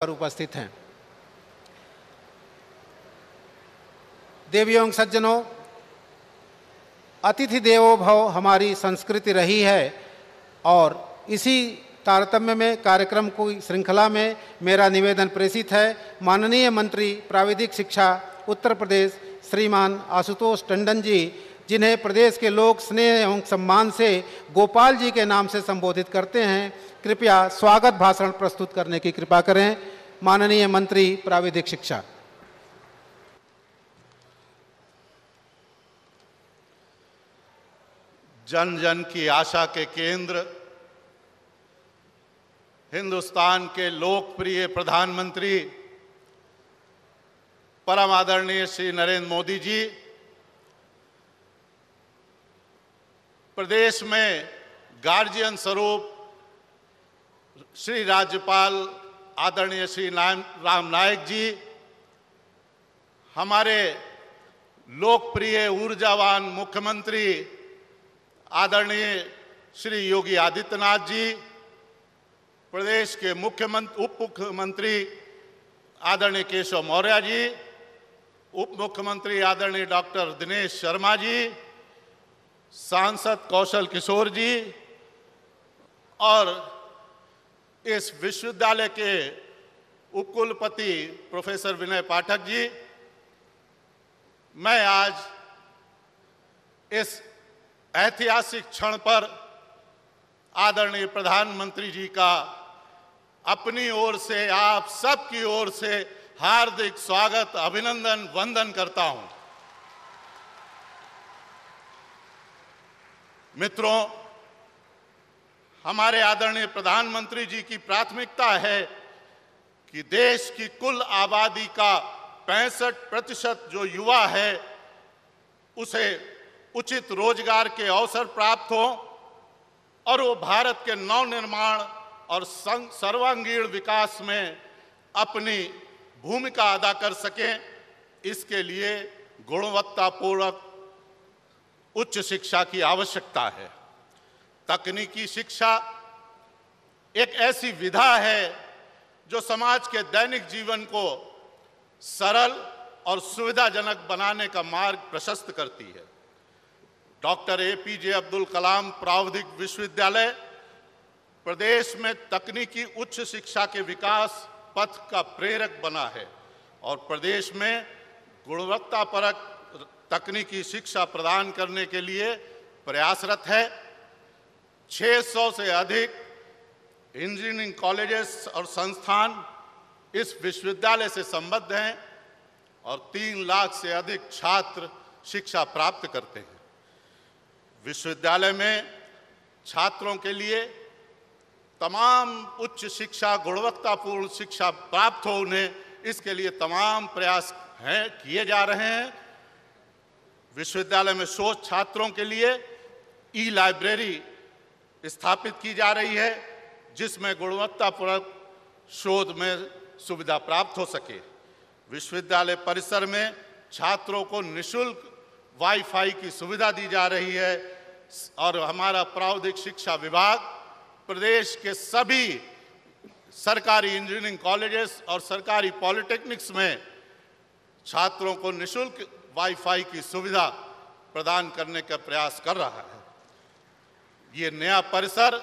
पर उपस्थित हैं। देवियों सज्जनों, अतिथि देवो भव हमारी संस्कृति रही है और इसी तारतम्य में कार्यक्रम की श्रृंखला में मेरा निवेदन प्रेषित है। माननीय मंत्री प्राविधिक शिक्षा उत्तर प्रदेश श्रीमान आशुतोष टंडन जी, जिन्हें प्रदेश के लोग स्नेह एवं सम्मान से गोपाल जी के नाम से संबोधित करते हैं, कृपया स्वागत भाषण प्रस्तुत करने की कृपा करें। माननीय मंत्री प्राविधिक शिक्षा। जन जन की आशा के केंद्र, हिंदुस्तान के लोकप्रिय प्रधानमंत्री परम आदरणीय श्री नरेंद्र मोदी जी, प्रदेश में गार्जियन स्वरूप श्री राज्यपाल आदरणीय श्री राम नाईक जी, हमारे लोकप्रिय ऊर्जावान मुख्यमंत्री आदरणीय श्री योगी आदित्यनाथ जी, प्रदेश के उप मुख्यमंत्री आदरणीय केशव मौर्य जी, उप मुख्यमंत्री आदरणीय डॉक्टर दिनेश शर्मा जी, सांसद कौशल किशोर जी और इस विश्वविद्यालय के उपकुलपति प्रोफेसर विनय पाठक जी, मैं आज इस ऐतिहासिक क्षण पर आदरणीय प्रधानमंत्री जी का अपनी ओर से, आप सबकी ओर से हार्दिक स्वागत, अभिनंदन, वंदन करता हूं। मित्रों, हमारे आदरणीय प्रधानमंत्री जी की प्राथमिकता है कि देश की कुल आबादी का 65% जो युवा है उसे उचित रोजगार के अवसर प्राप्त हो और वो भारत के नवनिर्माण और सर्वांगीण विकास में अपनी भूमिका अदा कर सकें। इसके लिए गुणवत्तापूर्ण उच्च शिक्षा की आवश्यकता है। तकनीकी शिक्षा एक ऐसी विधा है जो समाज के दैनिक जीवन को सरल और सुविधाजनक बनाने का मार्ग प्रशस्त करती है। डॉक्टर APJ अब्दुल कलाम प्राविधिक विश्वविद्यालय प्रदेश में तकनीकी उच्च शिक्षा के विकास पथ का प्रेरक बना है और प्रदेश में गुणवत्तापरक तकनीकी शिक्षा प्रदान करने के लिए प्रयासरत है। 600 से अधिक इंजीनियरिंग कॉलेजेस और संस्थान इस विश्वविद्यालय से संबद्ध हैं और 3 लाख से अधिक छात्र शिक्षा प्राप्त करते हैं। विश्वविद्यालय में छात्रों के लिए तमाम उच्च शिक्षा, गुणवत्तापूर्ण शिक्षा प्राप्त हो उन्हें, इसके लिए तमाम प्रयास किए जा रहे हैं। विश्वविद्यालय में शोध छात्रों के लिए ई-लाइब्रेरी स्थापित की जा रही है जिसमें गुणवत्तापूर्ण शोध में सुविधा प्राप्त हो सके। विश्वविद्यालय परिसर में छात्रों को निःशुल्क वाईफाई की सुविधा दी जा रही है और हमारा प्राविधिक शिक्षा विभाग प्रदेश के सभी सरकारी इंजीनियरिंग कॉलेजेस और सरकारी पॉलिटेक्निक्स में छात्रों को निःशुल्क वाईफाई की सुविधा प्रदान करने का प्रयास कर रहा है। ये नया परिसर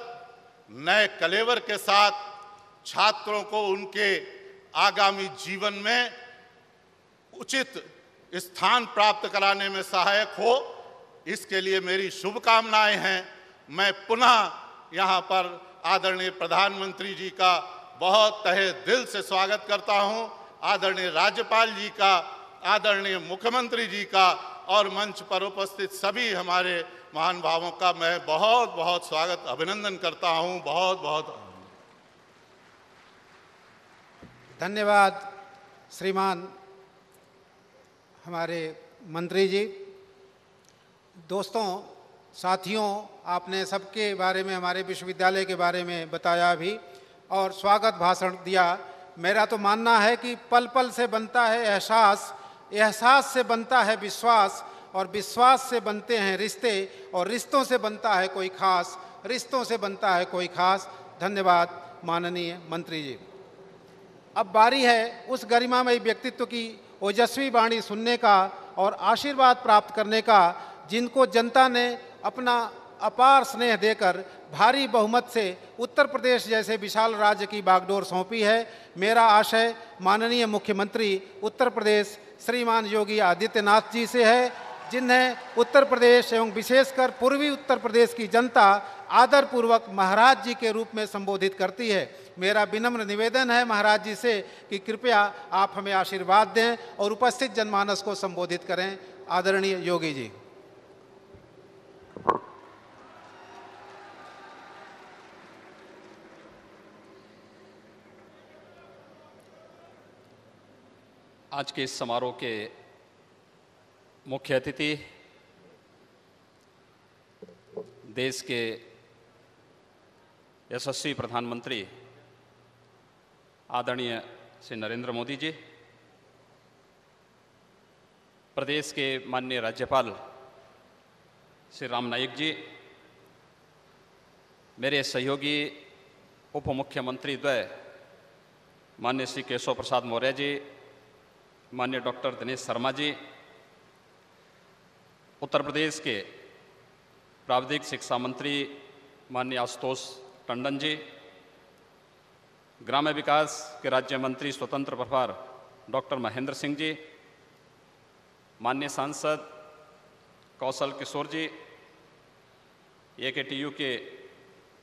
नए कलेवर के साथ छात्रों को उनके आगामी जीवन में उचित स्थान प्राप्त कराने में सहायक हो, इसके लिए मेरी शुभकामनाएं हैं। मैं पुनः यहाँ पर आदरणीय प्रधानमंत्री जी का बहुत तहे दिल से स्वागत करता हूँ, आदरणीय राज्यपाल जी का, आदरणीय मुख्यमंत्री जी का और मंच पर उपस्थित सभी हमारे महान भावों का मैं बहुत बहुत स्वागत, अभिनंदन करता हूँ। बहुत बहुत धन्यवाद श्रीमान हमारे मंत्री जी। दोस्तों, साथियों, आपने सबके बारे में, हमारे विश्वविद्यालय के बारे में बताया भी और स्वागत भाषण दिया। मेरा तो मानना है कि पल पल से बनता है एहसास, एहसास से बनता है विश्वास और विश्वास से बनते हैं रिश्ते और रिश्तों से बनता है कोई खास, रिश्तों से बनता है कोई खास। धन्यवाद माननीय मंत्री जी। अब बारी है उस गरिमामयी व्यक्तित्व की ओजस्वी वाणी सुनने का और आशीर्वाद प्राप्त करने का, जिनको जनता ने अपना अपार स्नेह देकर भारी बहुमत से उत्तर प्रदेश जैसे विशाल राज्य की बागडोर सौंपी है। मेरा आशय माननीय मुख्यमंत्री उत्तर प्रदेश श्रीमान योगी आदित्यनाथ जी से है, जिन्हें उत्तर प्रदेश एवं विशेषकर पूर्वी उत्तर प्रदेश की जनता आदरपूर्वक महाराज जी के रूप में संबोधित करती है। मेरा विनम्र निवेदन है महाराज जी से कि कृपया आप हमें आशीर्वाद दें और उपस्थित जनमानस को संबोधित करें। आदरणीय योगी जी। आज के इस समारोह के मुख्य अतिथि देश के यशस्वी प्रधानमंत्री आदरणीय श्री नरेंद्र मोदी जी, प्रदेश के माननीय राज्यपाल श्री राम नाईक जी, मेरे सहयोगी उप मुख्यमंत्री द्वय माननीय श्री केशव प्रसाद मौर्य जी, माननीय डॉक्टर दिनेश शर्मा जी, उत्तर प्रदेश के प्राविधिक शिक्षा मंत्री माननीय आशुतोष टंडन जी, ग्राम्य विकास के राज्य मंत्री स्वतंत्र प्रभार डॉक्टर महेंद्र सिंह जी, माननीय सांसद कौशल किशोर जी, AKTU के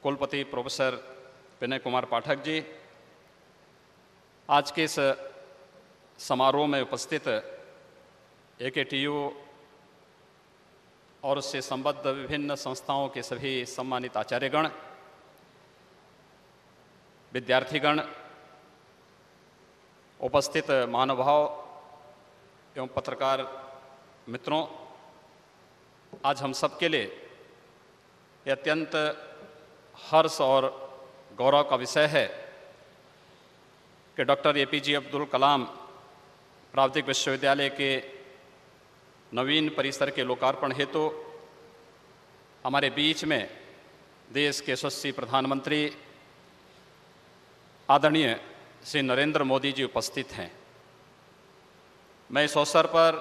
कुलपति प्रोफेसर विनय कुमार पाठक जी, आज के इस समारोह में उपस्थित AKTU और उससे संबद्ध विभिन्न संस्थाओं के सभी सम्मानित आचार्यगण, विद्यार्थीगण, उपस्थित महानुभाव एवं पत्रकार मित्रों, आज हम सबके लिए ये अत्यंत हर्ष और गौरव का विषय है कि डॉक्टर APJ अब्दुल कलाम प्राविधिक विश्वविद्यालय के नवीन परिसर के लोकार्पण हेतु हमारे बीच में देश के यशस्वी प्रधानमंत्री आदरणीय श्री नरेंद्र मोदी जी उपस्थित हैं। मैं इस अवसर पर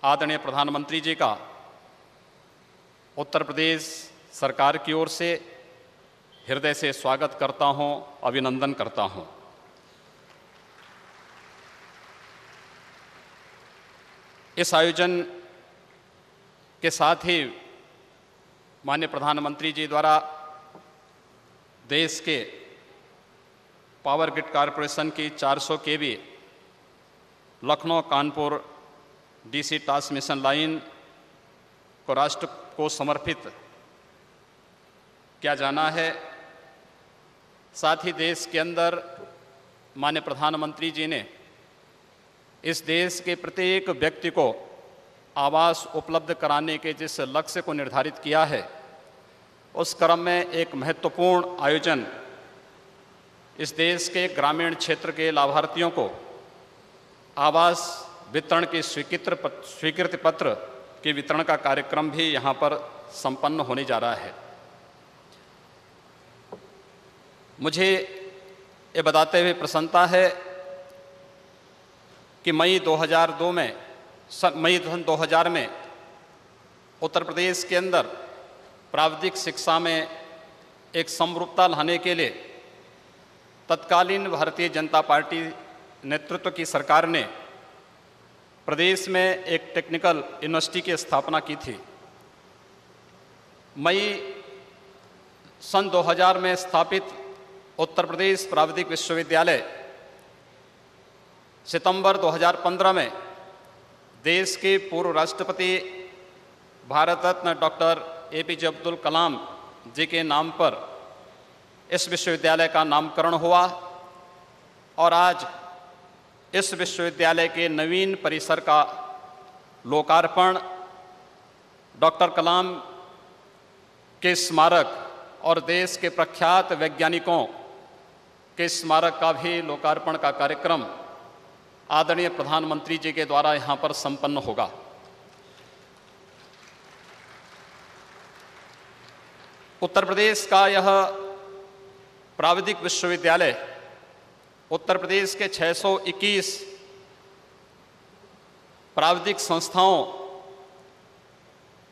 आदरणीय प्रधानमंत्री जी का उत्तर प्रदेश सरकार की ओर से हृदय से स्वागत करता हूं, अभिनंदन करता हूं। इस आयोजन के साथ ही माननीय प्रधानमंत्री जी द्वारा देश के पावर ग्रिड कॉरपोरेशन की 400 kV Lucknow Kanpur DC transmission line को राष्ट्र को समर्पित किया जाना है। साथ ही देश के अंदर माननीय प्रधानमंत्री जी ने इस देश के प्रत्येक व्यक्ति को आवास उपलब्ध कराने के जिस लक्ष्य को निर्धारित किया है, उस क्रम में एक महत्वपूर्ण आयोजन इस देश के ग्रामीण क्षेत्र के लाभार्थियों को आवास वितरण के स्वीकृति पत्र के वितरण का कार्यक्रम भी यहाँ पर संपन्न होने जा रहा है। मुझे ये बताते हुए प्रसन्नता है कि मई 2000 में उत्तर प्रदेश के अंदर प्राविधिक शिक्षा में एक समरूपता लाने के लिए तत्कालीन भारतीय जनता पार्टी नेतृत्व की सरकार ने प्रदेश में एक टेक्निकल यूनिवर्सिटी की स्थापना की थी। मई सन 2000 में स्थापित उत्तर प्रदेश प्राविधिक विश्वविद्यालय सितंबर 2015 में देश के पूर्व राष्ट्रपति भारत रत्न डॉक्टर APJ अब्दुल कलाम जी के नाम पर इस विश्वविद्यालय का नामकरण हुआ और आज इस विश्वविद्यालय के नवीन परिसर का लोकार्पण, डॉक्टर कलाम के स्मारक और देश के प्रख्यात वैज्ञानिकों के स्मारक का भी लोकार्पण का कार्यक्रम आदरणीय प्रधानमंत्री जी के द्वारा यहाँ पर संपन्न होगा। उत्तर प्रदेश का यह प्राविधिक विश्वविद्यालय उत्तर प्रदेश के 621 प्राविधिक संस्थाओं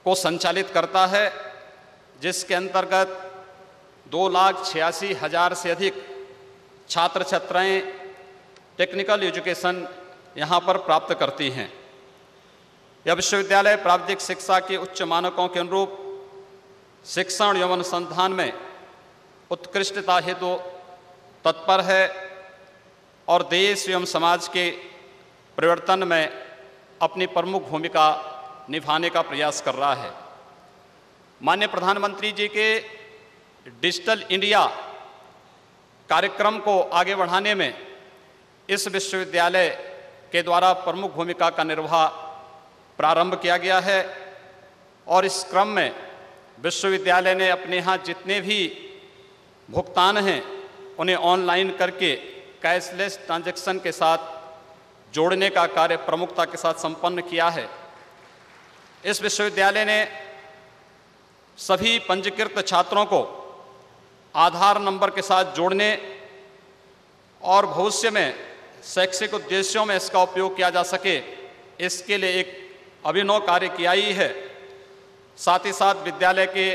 को संचालित करता है, जिसके अंतर्गत 2,86,000 से अधिक छात्र छात्राएं टेक्निकल एजुकेशन यहाँ पर प्राप्त करती हैं। यह विश्वविद्यालय प्राविधिक शिक्षा के उच्च मानकों के अनुरूप शिक्षण एवं अनुसंधान में उत्कृष्टता हेतु तत्पर है और देश एवं समाज के परिवर्तन में अपनी प्रमुख भूमिका निभाने का प्रयास कर रहा है। माननीय प्रधानमंत्री जी के डिजिटल इंडिया कार्यक्रम को आगे बढ़ाने में इस विश्वविद्यालय के द्वारा प्रमुख भूमिका का निर्वाह प्रारंभ किया गया है और इस क्रम में विश्वविद्यालय ने अपने यहाँ जितने भी भुगतान हैं उन्हें ऑनलाइन करके कैशलेस ट्रांजैक्शन के साथ जोड़ने का कार्य प्रमुखता के साथ संपन्न किया है। इस विश्वविद्यालय ने सभी पंजीकृत छात्रों को आधार नंबर के साथ जोड़ने और भविष्य में शैक्षिक उद्देश्यों में इसका उपयोग किया जा सके, इसके लिए एक अभिनव कार्य किया ही है। साथ ही साथ विद्यालय के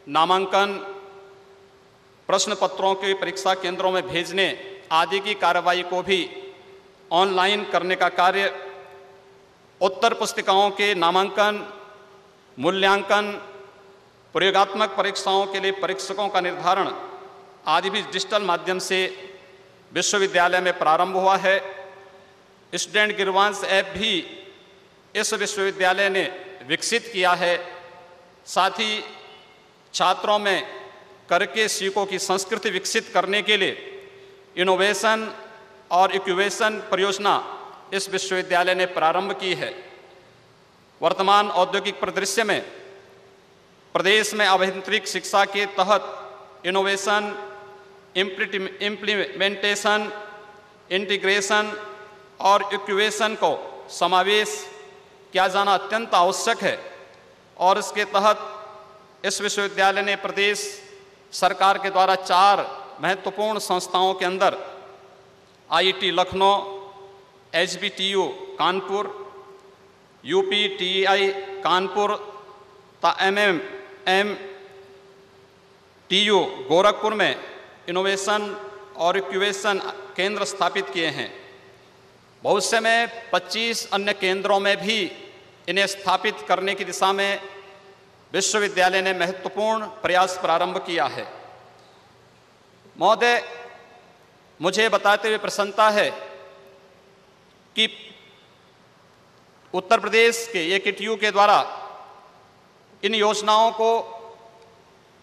नामांकन, प्रश्न पत्रों के परीक्षा केंद्रों में भेजने आदि की कार्रवाई को भी ऑनलाइन करने का कार्य, उत्तर पुस्तिकाओं के नामांकन, मूल्यांकन, प्रयोगात्मक परीक्षाओं के लिए परीक्षकों का निर्धारण आदि भी डिजिटल माध्यम से विश्वविद्यालय में प्रारंभ हुआ है। स्टूडेंट गिरवांश ऐप भी इस विश्वविद्यालय ने विकसित किया है। साथ ही छात्रों में करके सीखो की संस्कृति विकसित करने के लिए इनोवेशन और इक्यूवेशन परियोजना इस विश्वविद्यालय ने प्रारंभ की है। वर्तमान औद्योगिक परिदृश्य में प्रदेश में अभियांत्रिक शिक्षा के तहत इनोवेशन, इम्प्लीमेंटेशन, इंटीग्रेशन और इक्यूवेशन को समावेश किया जाना अत्यंत आवश्यक है और इसके तहत इस विश्वविद्यालय ने प्रदेश सरकार के द्वारा 4 महत्वपूर्ण संस्थाओं के अंदर IIT Lucknow, HBTU Kanpur, UPTI Kanpur तथा MMTU गोरखपुर में इनोवेशन और इक्यूवेशन केंद्र स्थापित किए हैं। भविष्य में 25 अन्य केंद्रों में भी इन्हें स्थापित करने की दिशा में विश्वविद्यालय ने महत्वपूर्ण प्रयास प्रारंभ किया है। महोदय, मुझे बताते हुए प्रसन्नता है कि उत्तर प्रदेश के AKTU के द्वारा इन योजनाओं को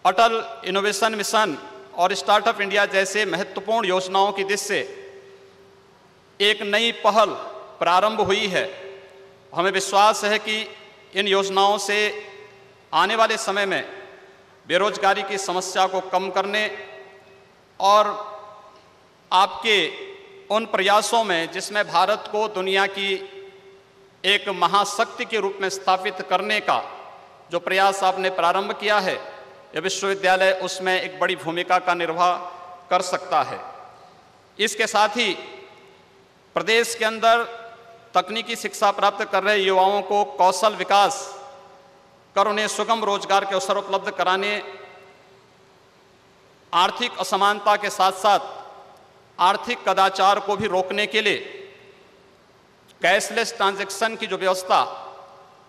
अटल इनोवेशन मिशन और स्टार्टअप इंडिया जैसे महत्वपूर्ण योजनाओं की दिशा से एक नई पहल प्रारंभ हुई है। हमें विश्वास है कि इन योजनाओं से आने वाले समय में बेरोजगारी की समस्या को कम करने और आपके उन प्रयासों में जिसमें भारत को दुनिया की एक महाशक्ति के रूप में स्थापित करने का जो प्रयास आपने प्रारंभ किया है, यह विश्वविद्यालय उसमें एक बड़ी भूमिका का निर्वाह कर सकता है। इसके साथ ही प्रदेश के अंदर तकनीकी शिक्षा प्राप्त कर रहे युवाओं को कौशल विकास कर उन्हें सुगम रोजगार के अवसर उपलब्ध कराने, आर्थिक असमानता के साथ साथ आर्थिक कदाचार को भी रोकने के लिए कैशलेस ट्रांजैक्शन की जो व्यवस्था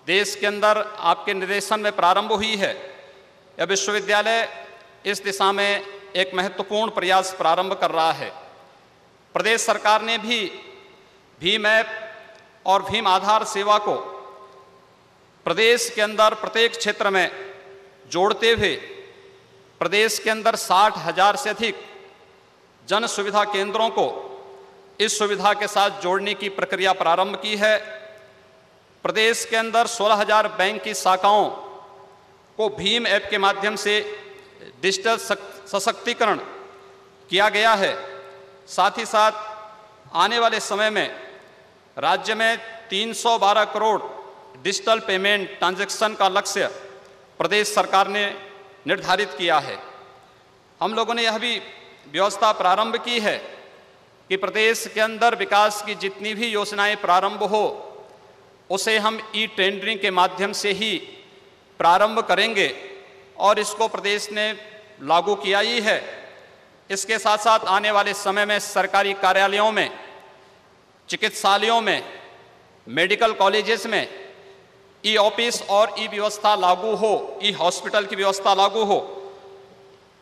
देश के अंदर आपके निर्देशन में प्रारंभ हुई है, यह विश्वविद्यालय इस दिशा में एक महत्वपूर्ण प्रयास प्रारंभ कर रहा है। प्रदेश सरकार ने भी भीम ऐप और भीम आधार सेवा को प्रदेश के अंदर प्रत्येक क्षेत्र में जोड़ते हुए प्रदेश के अंदर 60,000 से अधिक जन सुविधा केंद्रों को इस सुविधा के साथ जोड़ने की प्रक्रिया प्रारंभ की है। प्रदेश के अंदर 16,000 बैंक की शाखाओं को भीम ऐप के माध्यम से डिजिटल सशक्तिकरण किया गया है। साथ ही साथ आने वाले समय में राज्य में 312 करोड़ डिजिटल पेमेंट ट्रांजैक्शन का लक्ष्य प्रदेश सरकार ने निर्धारित किया है। हम लोगों ने यह भी व्यवस्था प्रारंभ की है कि प्रदेश के अंदर विकास की जितनी भी योजनाएं प्रारंभ हो उसे हम ई टेंडरिंग के माध्यम से ही प्रारंभ करेंगे और इसको प्रदेश ने लागू किया ही है। इसके साथ साथ आने वाले समय में सरकारी कार्यालयों में, चिकित्सालयों में, मेडिकल कॉलेजेस में ई ऑफिस और ई व्यवस्था लागू हो, ई हॉस्पिटल की व्यवस्था लागू हो।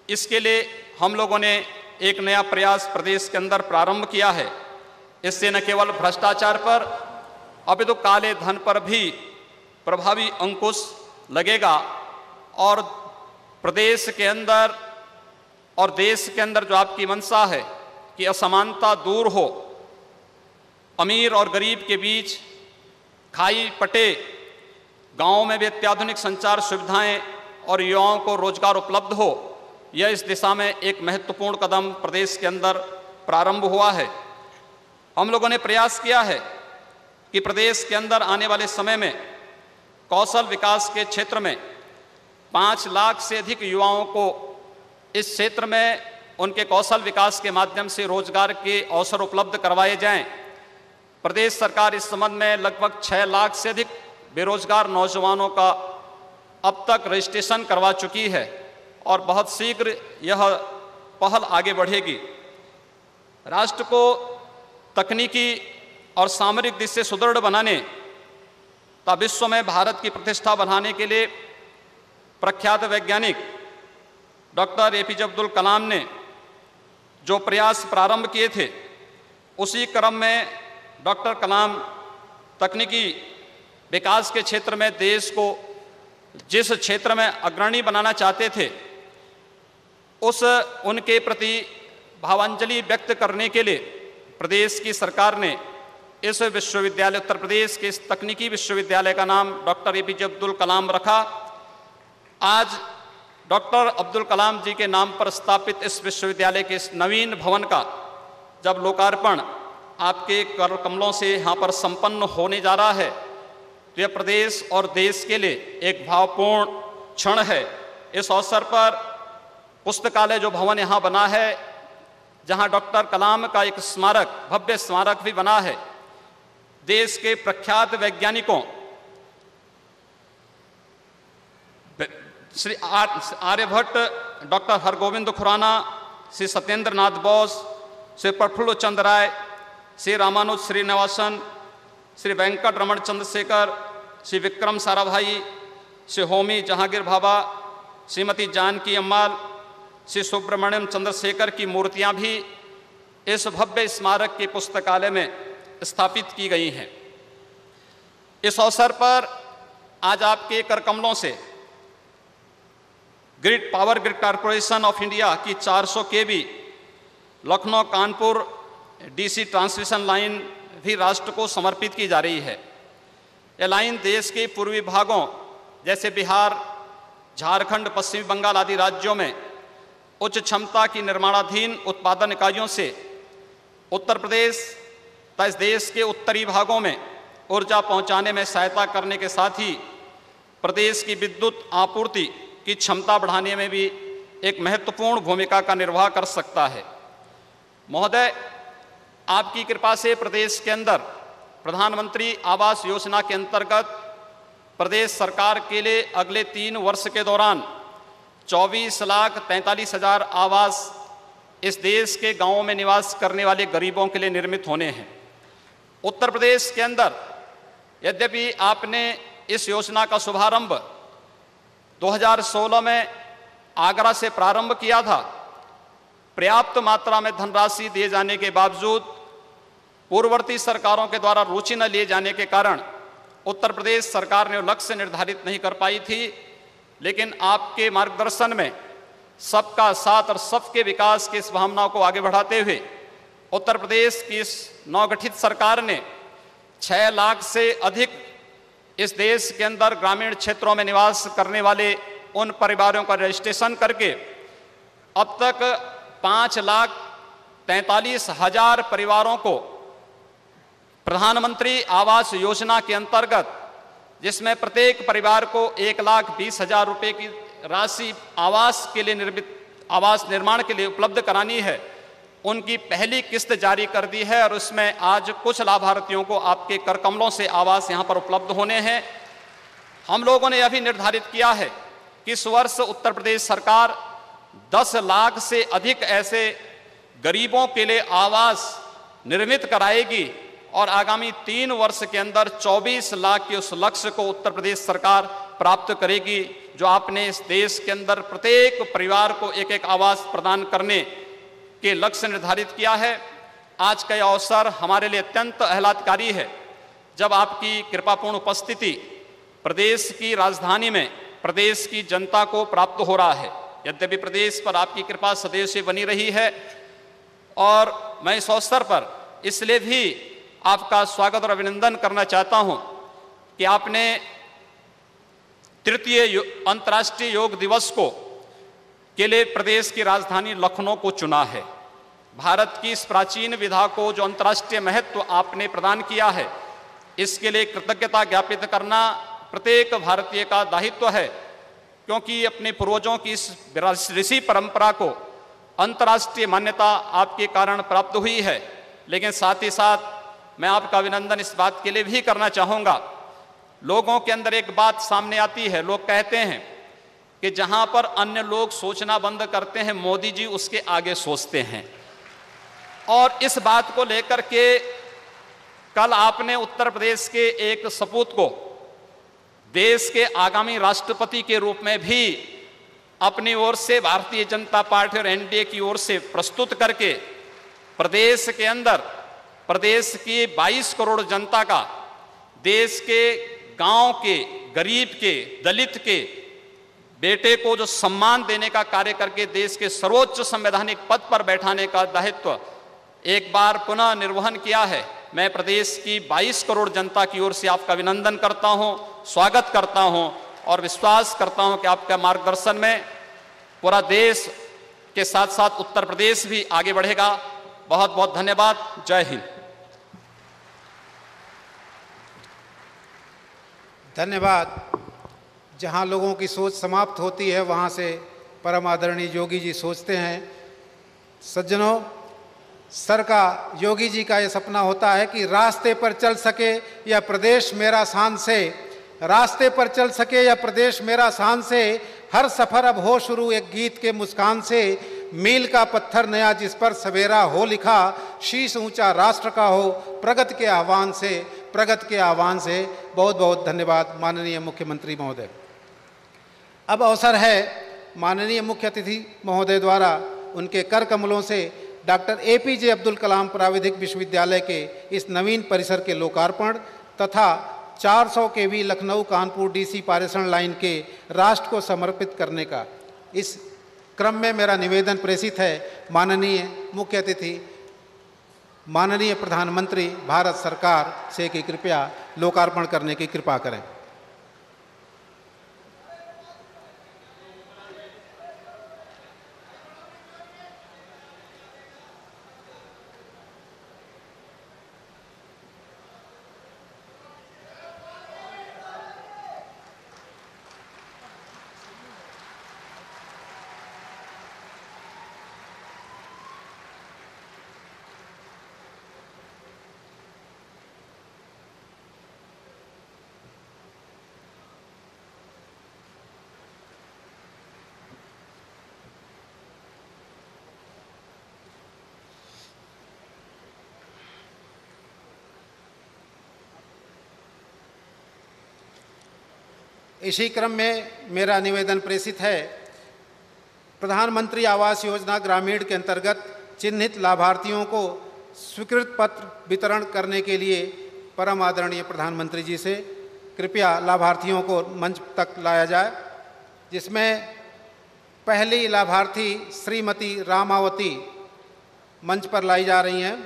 इसके लिए हम लोगों ने एक नया प्रयास प्रदेश के अंदर प्रारंभ किया है। इससे न केवल भ्रष्टाचार पर अपितु काले धन पर भी प्रभावी अंकुश लगेगा और प्रदेश के अंदर और देश के अंदर जो आपकी मंशा है कि असमानता दूर हो, अमीर और गरीब के बीच खाई पटे, गांवों में भी अत्याधुनिक संचार सुविधाएं और युवाओं को रोजगार उपलब्ध हो, यह इस दिशा में एक महत्वपूर्ण कदम प्रदेश के अंदर प्रारंभ हुआ है। हम लोगों ने प्रयास किया है कि प्रदेश के अंदर आने वाले समय में कौशल विकास के क्षेत्र में 5 लाख से अधिक युवाओं को इस क्षेत्र में उनके कौशल विकास के माध्यम से रोजगार के अवसर उपलब्ध करवाए जाएं। प्रदेश सरकार इस संबंध में लगभग 6 लाख से अधिक बेरोजगार नौजवानों का अब तक रजिस्ट्रेशन करवा चुकी है और बहुत शीघ्र यह पहल आगे बढ़ेगी। राष्ट्र को तकनीकी और सामरिक दृष्टि से सुदृढ़ बनाने तथा विश्व में भारत की प्रतिष्ठा बढ़ाने के लिए प्रख्यात वैज्ञानिक डॉक्टर एपीजे अब्दुल कलाम ने जो प्रयास प्रारंभ किए थे, उसी क्रम में डॉक्टर कलाम तकनीकी विकास के क्षेत्र में देश को जिस क्षेत्र में अग्रणी बनाना चाहते थे, उनके प्रति भावांजलि व्यक्त करने के लिए प्रदेश की सरकार ने इस विश्वविद्यालय, उत्तर प्रदेश के इस तकनीकी विश्वविद्यालय का नाम डॉक्टर एपीजे अब्दुल कलाम रखा। आज डॉक्टर अब्दुल कलाम जी के नाम पर स्थापित इस विश्वविद्यालय के इस नवीन भवन का जब लोकार्पण आपके कर कमलों से यहाँ पर संपन्न होने जा रहा है, तो यह प्रदेश और देश के लिए एक भावपूर्ण क्षण है। इस अवसर पर पुस्तकालय जो भवन यहाँ बना है, जहाँ डॉक्टर कलाम का एक स्मारक, भव्य स्मारक भी बना है, देश के प्रख्यात वैज्ञानिकों श्री आर्यभट्ट, डॉक्टर हरगोविंद खुराना, श्री सत्येंद्र नाथ बोस, श्री प्रफुल्ल चंद्र राय, श्री रामानुज श्रीनिवासन, श्री वेंकट रमण चंद्रशेखर, श्री विक्रम साराभाई, श्री होमी जहांगीर भाभा, श्रीमती जानकी अम्माल, श्री सुब्रमण्यम चंद्रशेखर की मूर्तियां भी इस भव्य स्मारक के पुस्तकालय में स्थापित की गई हैं। इस अवसर पर आज आपके कर कमलों से grid power grid corporation of India की 400 KV Lucknow Kanpur DC transmission line भी राष्ट्र को समर्पित की जा रही है। यह लाइन देश के पूर्वी भागों जैसे बिहार, झारखंड, पश्चिमी बंगाल आदि राज्यों में उच्च क्षमता की निर्माणाधीन उत्पादन इकाइयों से उत्तर प्रदेश तथा इस देश के उत्तरी भागों में ऊर्जा पहुंचाने में सहायता करने के साथ ही प्रदेश की विद्युत आपूर्ति की क्षमता बढ़ाने में भी एक महत्वपूर्ण भूमिका का निर्वाह कर सकता है। महोदय, आपकी कृपा से प्रदेश के अंदर प्रधानमंत्री आवास योजना के अंतर्गत प्रदेश सरकार के लिए अगले 3 वर्ष के दौरान 24,43,000 आवास इस देश के गांवों में निवास करने वाले गरीबों के लिए निर्मित होने हैं। उत्तर प्रदेश के अंदर यद्यपि आपने इस योजना का शुभारंभ 2016 में आगरा से प्रारंभ किया था, पर्याप्त मात्रा में धनराशि दिए जाने के बावजूद पूर्ववर्ती सरकारों के द्वारा रुचि न लिए जाने के कारण उत्तर प्रदेश सरकार ने लक्ष्य निर्धारित नहीं कर पाई थी। लेकिन आपके मार्गदर्शन में सबका साथ और सबके विकास की इस भावना को आगे बढ़ाते हुए उत्तर प्रदेश की इस नवगठित सरकार ने 6 लाख से अधिक इस देश के अंदर ग्रामीण क्षेत्रों में निवास करने वाले उन परिवारों का रजिस्ट्रेशन करके अब तक 5,43,000 परिवारों को प्रधानमंत्री आवास योजना के अंतर्गत, जिसमें प्रत्येक परिवार को 1,20,000 रुपये की राशि आवास के लिए आवास निर्माण के लिए उपलब्ध करानी है, उनकी पहली किस्त जारी कर दी है और उसमें आज कुछ लाभार्थियों को आपके कर कमलों से आवास यहां पर उपलब्ध होने हैं। हम लोगों ने यह भी निर्धारित किया है कि इस वर्ष उत्तर प्रदेश सरकार 10 लाख से अधिक ऐसे गरीबों के लिए आवास निर्मित कराएगी और आगामी 3 वर्ष के अंदर 24 लाख के उस लक्ष्य को उत्तर प्रदेश सरकार प्राप्त करेगी, जो आपने इस देश के अंदर प्रत्येक परिवार को एक एक आवास प्रदान करने के लक्ष्य निर्धारित किया है। आज का यह अवसर हमारे लिए अत्यंत आह्लादकारी है जब आपकी कृपापूर्ण उपस्थिति प्रदेश की राजधानी में प्रदेश की जनता को प्राप्त हो रहा है। यद्यपि प्रदेश पर आपकी कृपा सदैव से बनी रही है और मैं इस अवसर पर इसलिए भी आपका स्वागत और अभिनंदन करना चाहता हूं कि आपने तृतीय अंतर्राष्ट्रीय योग दिवस को के लिए प्रदेश की राजधानी लखनऊ को चुना है। भारत की इस प्राचीन विधा को जो अंतर्राष्ट्रीय महत्व आपने प्रदान किया है, इसके लिए कृतज्ञता ज्ञापित करना प्रत्येक भारतीय का दायित्व है, क्योंकि अपने पूर्वजों की इस ऋषि परंपरा को अंतर्राष्ट्रीय मान्यता आपके कारण प्राप्त हुई है। लेकिन साथ ही साथ मैं आपका अभिनंदन इस बात के लिए भी करना चाहूँगा, लोगों के अंदर एक बात सामने आती है, लोग कहते हैं कि जहाँ पर अन्य लोग सोचना बंद करते हैं मोदी जी उसके आगे सोचते हैं। और इस बात को लेकर के कल आपने उत्तर प्रदेश के एक सपूत को देश के आगामी राष्ट्रपति के रूप में भी अपनी ओर से भारतीय जनता पार्टी और एनडीए की ओर से प्रस्तुत करके प्रदेश के अंदर प्रदेश की 22 करोड़ जनता का, देश के गांव के, गरीब के, दलित के बेटे को जो सम्मान देने का कार्य करके देश के सर्वोच्च संवैधानिक पद पर बैठाने का दायित्व एक बार पुनः निर्वहन किया है। मैं प्रदेश की 22 करोड़ जनता की ओर से आपका अभिनंदन करता हूं, स्वागत करता हूं और विश्वास करता हूं कि आपका मार्गदर्शन में पूरा देश के साथ साथ उत्तर प्रदेश भी आगे बढ़ेगा। बहुत बहुत धन्यवाद। जय हिंद। धन्यवाद। जहां लोगों की सोच समाप्त होती है वहां से परम आदरणीय योगी जी सोचते हैं। सज्जनों, सर का, योगी जी का ये सपना होता है कि रास्ते पर चल सके या प्रदेश मेरा शान से, रास्ते पर चल सके या प्रदेश मेरा शान से, हर सफर अब हो शुरू एक गीत के मुस्कान से, मील का पत्थर नया जिस पर सवेरा हो लिखा, शीश ऊंचा राष्ट्र का हो प्रगति के आह्वान से, प्रगति के आह्वान से। बहुत बहुत धन्यवाद माननीय मुख्यमंत्री महोदय। अब अवसर है माननीय मुख्य अतिथि महोदय द्वारा उनके कर कमलों से डॉक्टर एपीजे अब्दुल कलाम प्राविधिक विश्वविद्यालय के इस नवीन परिसर के लोकार्पण तथा 400 केवी लखनऊ कानपुर डीसी पारेषण लाइन के राष्ट्र को समर्पित करने का। इस क्रम में मेरा निवेदन प्रेषित है माननीय मुख्य अतिथि माननीय प्रधानमंत्री भारत सरकार से कि कृपया लोकार्पण करने की कृपा करें। इसी क्रम में मेरा निवेदन प्रेषित है। प्रधानमंत्री आवास योजना ग्रामीण के अंतर्गत चिन्हित लाभार्थियों को स्वीकृत पत्र वितरण करने के लिए परम आदरणीय प्रधानमंत्री जी से कृपया लाभार्थियों को मंच तक लाया जाए, जिसमें पहली लाभार्थी श्रीमती रामावती मंच पर लाई जा रही हैं।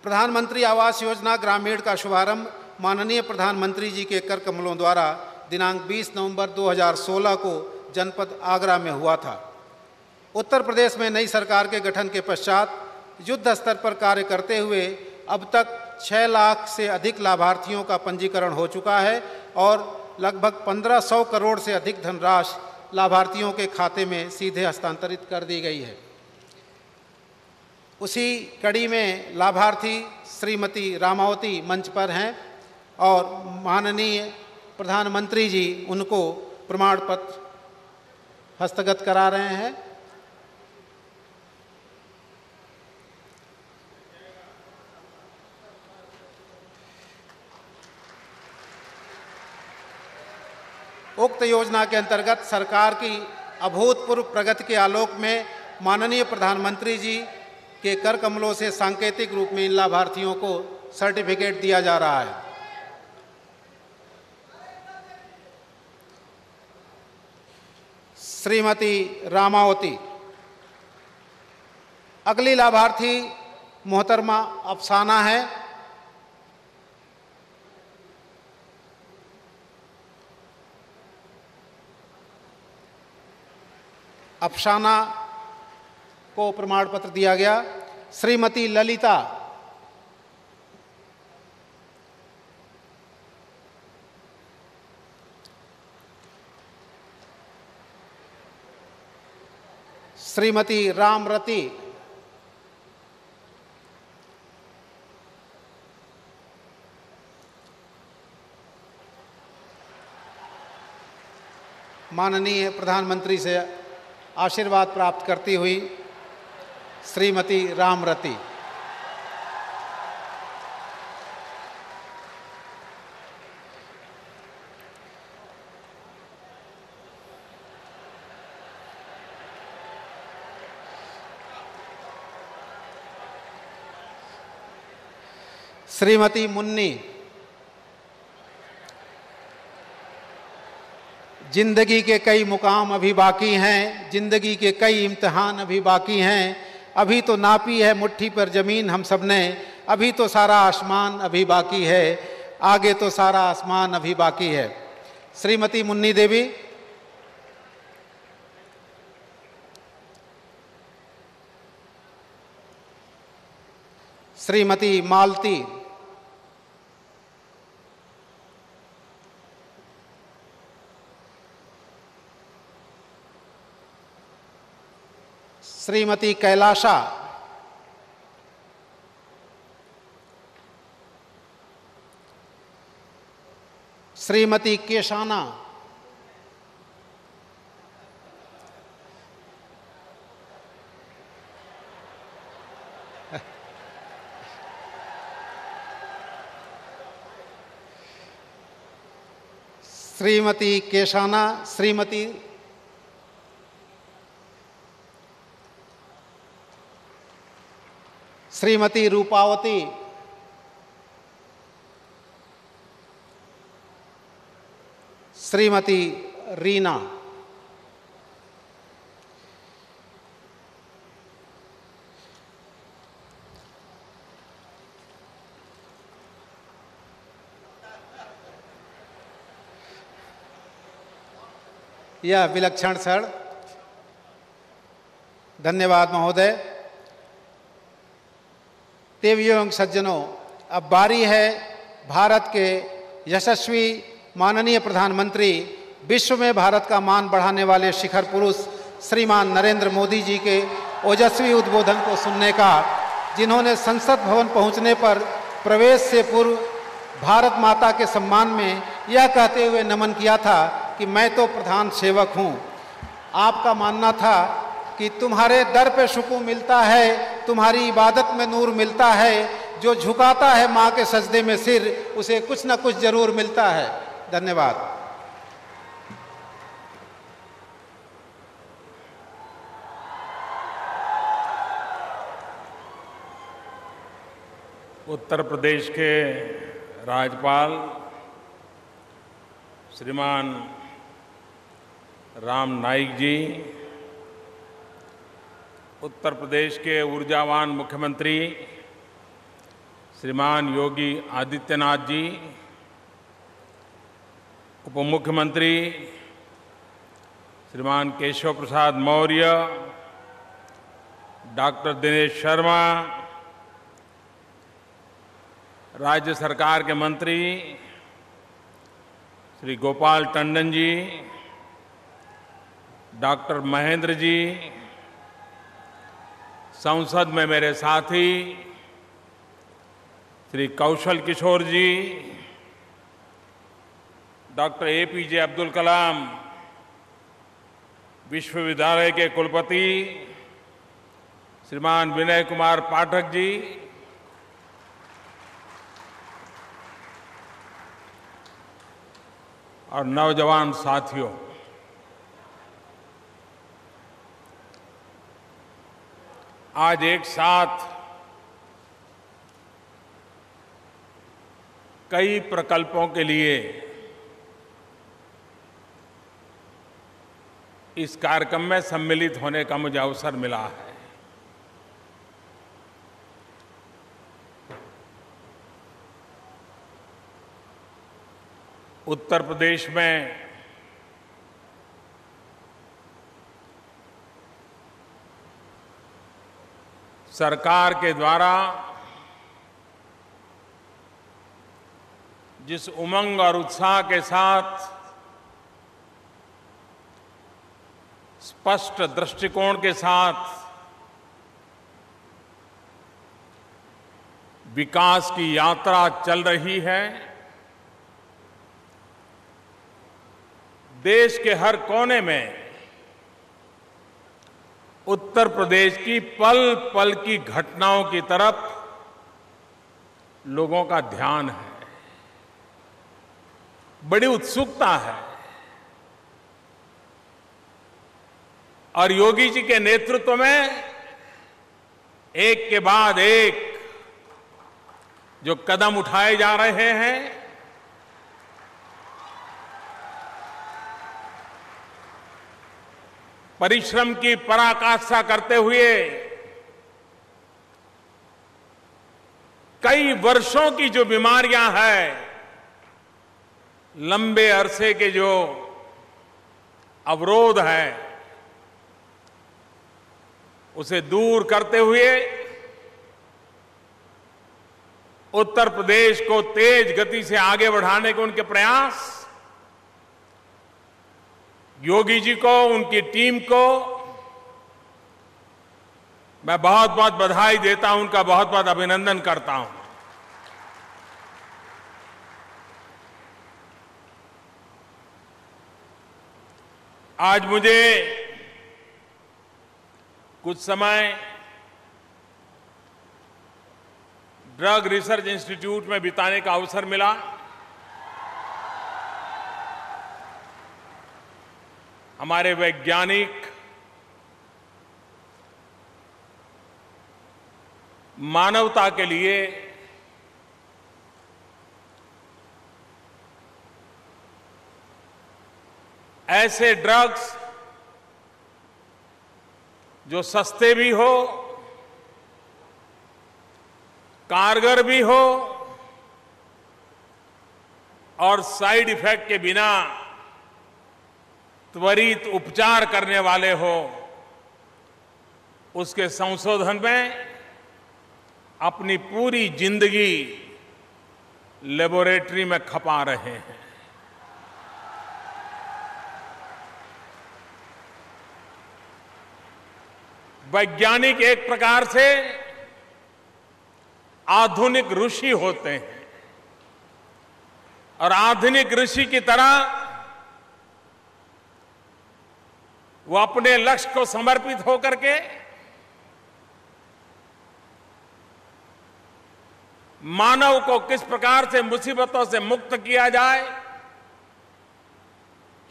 प्रधानमंत्री आवास योजना ग्रामीण का शुभारंभ माननीय प्रधानमंत्री जी के कर कमलों द्वारा दिनांक 20 नवंबर 2016 को जनपद आगरा में हुआ था। उत्तर प्रदेश में नई सरकार के गठन के पश्चात युद्ध स्तर पर कार्य करते हुए अब तक 6 लाख से अधिक लाभार्थियों का पंजीकरण हो चुका है और लगभग 1500 करोड़ से अधिक धनराशि लाभार्थियों के खाते में सीधे हस्तांतरित कर दी गई है। उसी कड़ी में लाभार्थी श्रीमती रामावती मंच पर हैं और माननीय प्रधानमंत्री जी उनको प्रमाण पत्र हस्तगत करा रहे हैं। उक्त योजना के अंतर्गत सरकार की अभूतपूर्व प्रगति के आलोक में माननीय प्रधानमंत्री जी के कर कमलों से सांकेतिक रूप में इन लाभार्थियों को सर्टिफिकेट दिया जा रहा है। श्रीमती रामावती। अगली लाभार्थी मोहतरमा अफसाना है। अफसाना को प्रमाण पत्र दिया गया। श्रीमती ललिता। श्रीमती रामरती। माननीय प्रधानमंत्री से आशीर्वाद प्राप्त करती हुई श्रीमती रामरती। श्रीमती मुन्नी। जिंदगी के कई मुकाम अभी बाकी हैं, जिंदगी के कई इम्तिहान अभी बाकी हैं, अभी तो नापी है मुट्ठी पर जमीन हम सब ने, अभी तो सारा आसमान अभी बाकी है, आगे तो सारा आसमान अभी बाकी है। श्रीमती मुन्नी देवी। श्रीमती मालती। श्रीमती कैलाशा। श्रीमती केशाना। श्रीमती केशाना। श्रीमती रूपावती। श्रीमती रीना। यह विलक्षण क्षण। धन्यवाद महोदय। देवियों एवं सज्जनों, अब बारी है भारत के यशस्वी माननीय प्रधानमंत्री, विश्व में भारत का मान बढ़ाने वाले शिखर पुरुष श्रीमान नरेंद्र मोदी जी के ओजस्वी उद्बोधन को सुनने का, जिन्होंने संसद भवन पहुंचने पर प्रवेश से पूर्व भारत माता के सम्मान में यह कहते हुए नमन किया था कि मैं तो प्रधान सेवक हूं। आपका मानना था कि तुम्हारे दर पे सुकून मिलता है, तुम्हारी इबादत में नूर मिलता है, जो झुकाता है माँ के सजदे में सिर उसे कुछ न कुछ जरूर मिलता है। धन्यवाद। उत्तर प्रदेश के राज्यपाल श्रीमान राम नाईक जी, उत्तर प्रदेश के ऊर्जावान मुख्यमंत्री श्रीमान योगी आदित्यनाथ जी, उप मुख्यमंत्री श्रीमान केशव प्रसाद मौर्य, डॉक्टर दिनेश शर्मा, राज्य सरकार के मंत्री श्री गोपाल टंडन जी, डॉक्टर महेंद्र जी, संसद में मेरे साथी श्री कौशल किशोर जी, डॉक्टर एपीजे अब्दुल कलाम विश्वविद्यालय के कुलपति श्रीमान विनय कुमार पाठक जी, और नौजवान साथियों, आज एक साथ कई प्रकल्पों के लिए इस कार्यक्रम में सम्मिलित होने का मुझे अवसर मिला है। उत्तर प्रदेश में सरकार के द्वारा जिस उमंग और उत्साह के साथ स्पष्ट दृष्टिकोण के साथ विकास की यात्रा चल रही है, देश के हर कोने में उत्तर प्रदेश की पल पल की घटनाओं की तरफ लोगों का ध्यान है, बड़ी उत्सुकता है। और योगी जी के नेतृत्व में एक के बाद एक जो कदम उठाए जा रहे हैं, परिश्रम की पराकाष्ठा करते हुए कई वर्षों की जो बीमारियां हैं, लंबे अरसे के जो अवरोध है, उसे दूर करते हुए उत्तर प्रदेश को तेज गति से आगे बढ़ाने के उनके प्रयास, योगी जी को, उनकी टीम को मैं बहुत बहुत बधाई देता हूं, उनका बहुत बहुत अभिनंदन करता हूं। आज मुझे कुछ समय ड्रग रिसर्च इंस्टीट्यूट में बिताने का अवसर मिला। हमारे वैज्ञानिक मानवता के लिए ऐसे ड्रग्स जो सस्ते भी हो, कारगर भी हो और साइड इफेक्ट के बिना त्वरित उपचार करने वाले हो, उसके संशोधन में अपनी पूरी जिंदगी लेबोरेटरी में खपा रहे हैं। वैज्ञानिक एक प्रकार से आधुनिक ऋषि होते हैं और आधुनिक ऋषि की तरह वो अपने लक्ष्य को समर्पित होकर के मानव को किस प्रकार से मुसीबतों से मुक्त किया जाए,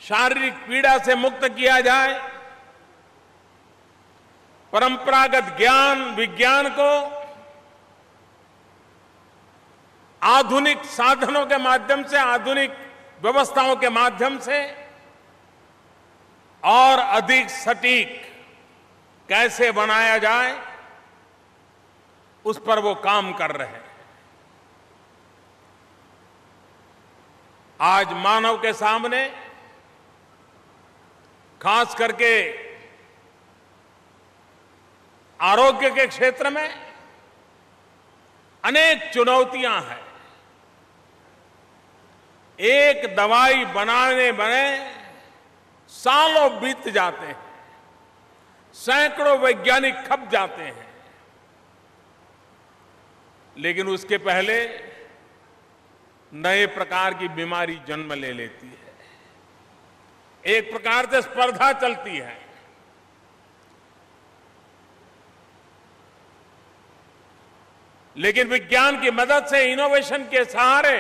शारीरिक पीड़ा से मुक्त किया जाए, परंपरागत ज्ञान विज्ञान को आधुनिक साधनों के माध्यम से, आधुनिक व्यवस्थाओं के माध्यम से और अधिक सटीक कैसे बनाया जाए, उस पर वो काम कर रहे हैं। आज मानव के सामने खास करके आरोग्य के क्षेत्र में अनेक चुनौतियां हैं। एक दवाई बनाने में सालों बीत जाते हैं, सैकड़ों वैज्ञानिक खप जाते हैं, लेकिन उसके पहले नए प्रकार की बीमारी जन्म ले लेती है। एक प्रकार से स्पर्धा चलती है। लेकिन विज्ञान की मदद से, इनोवेशन के सहारे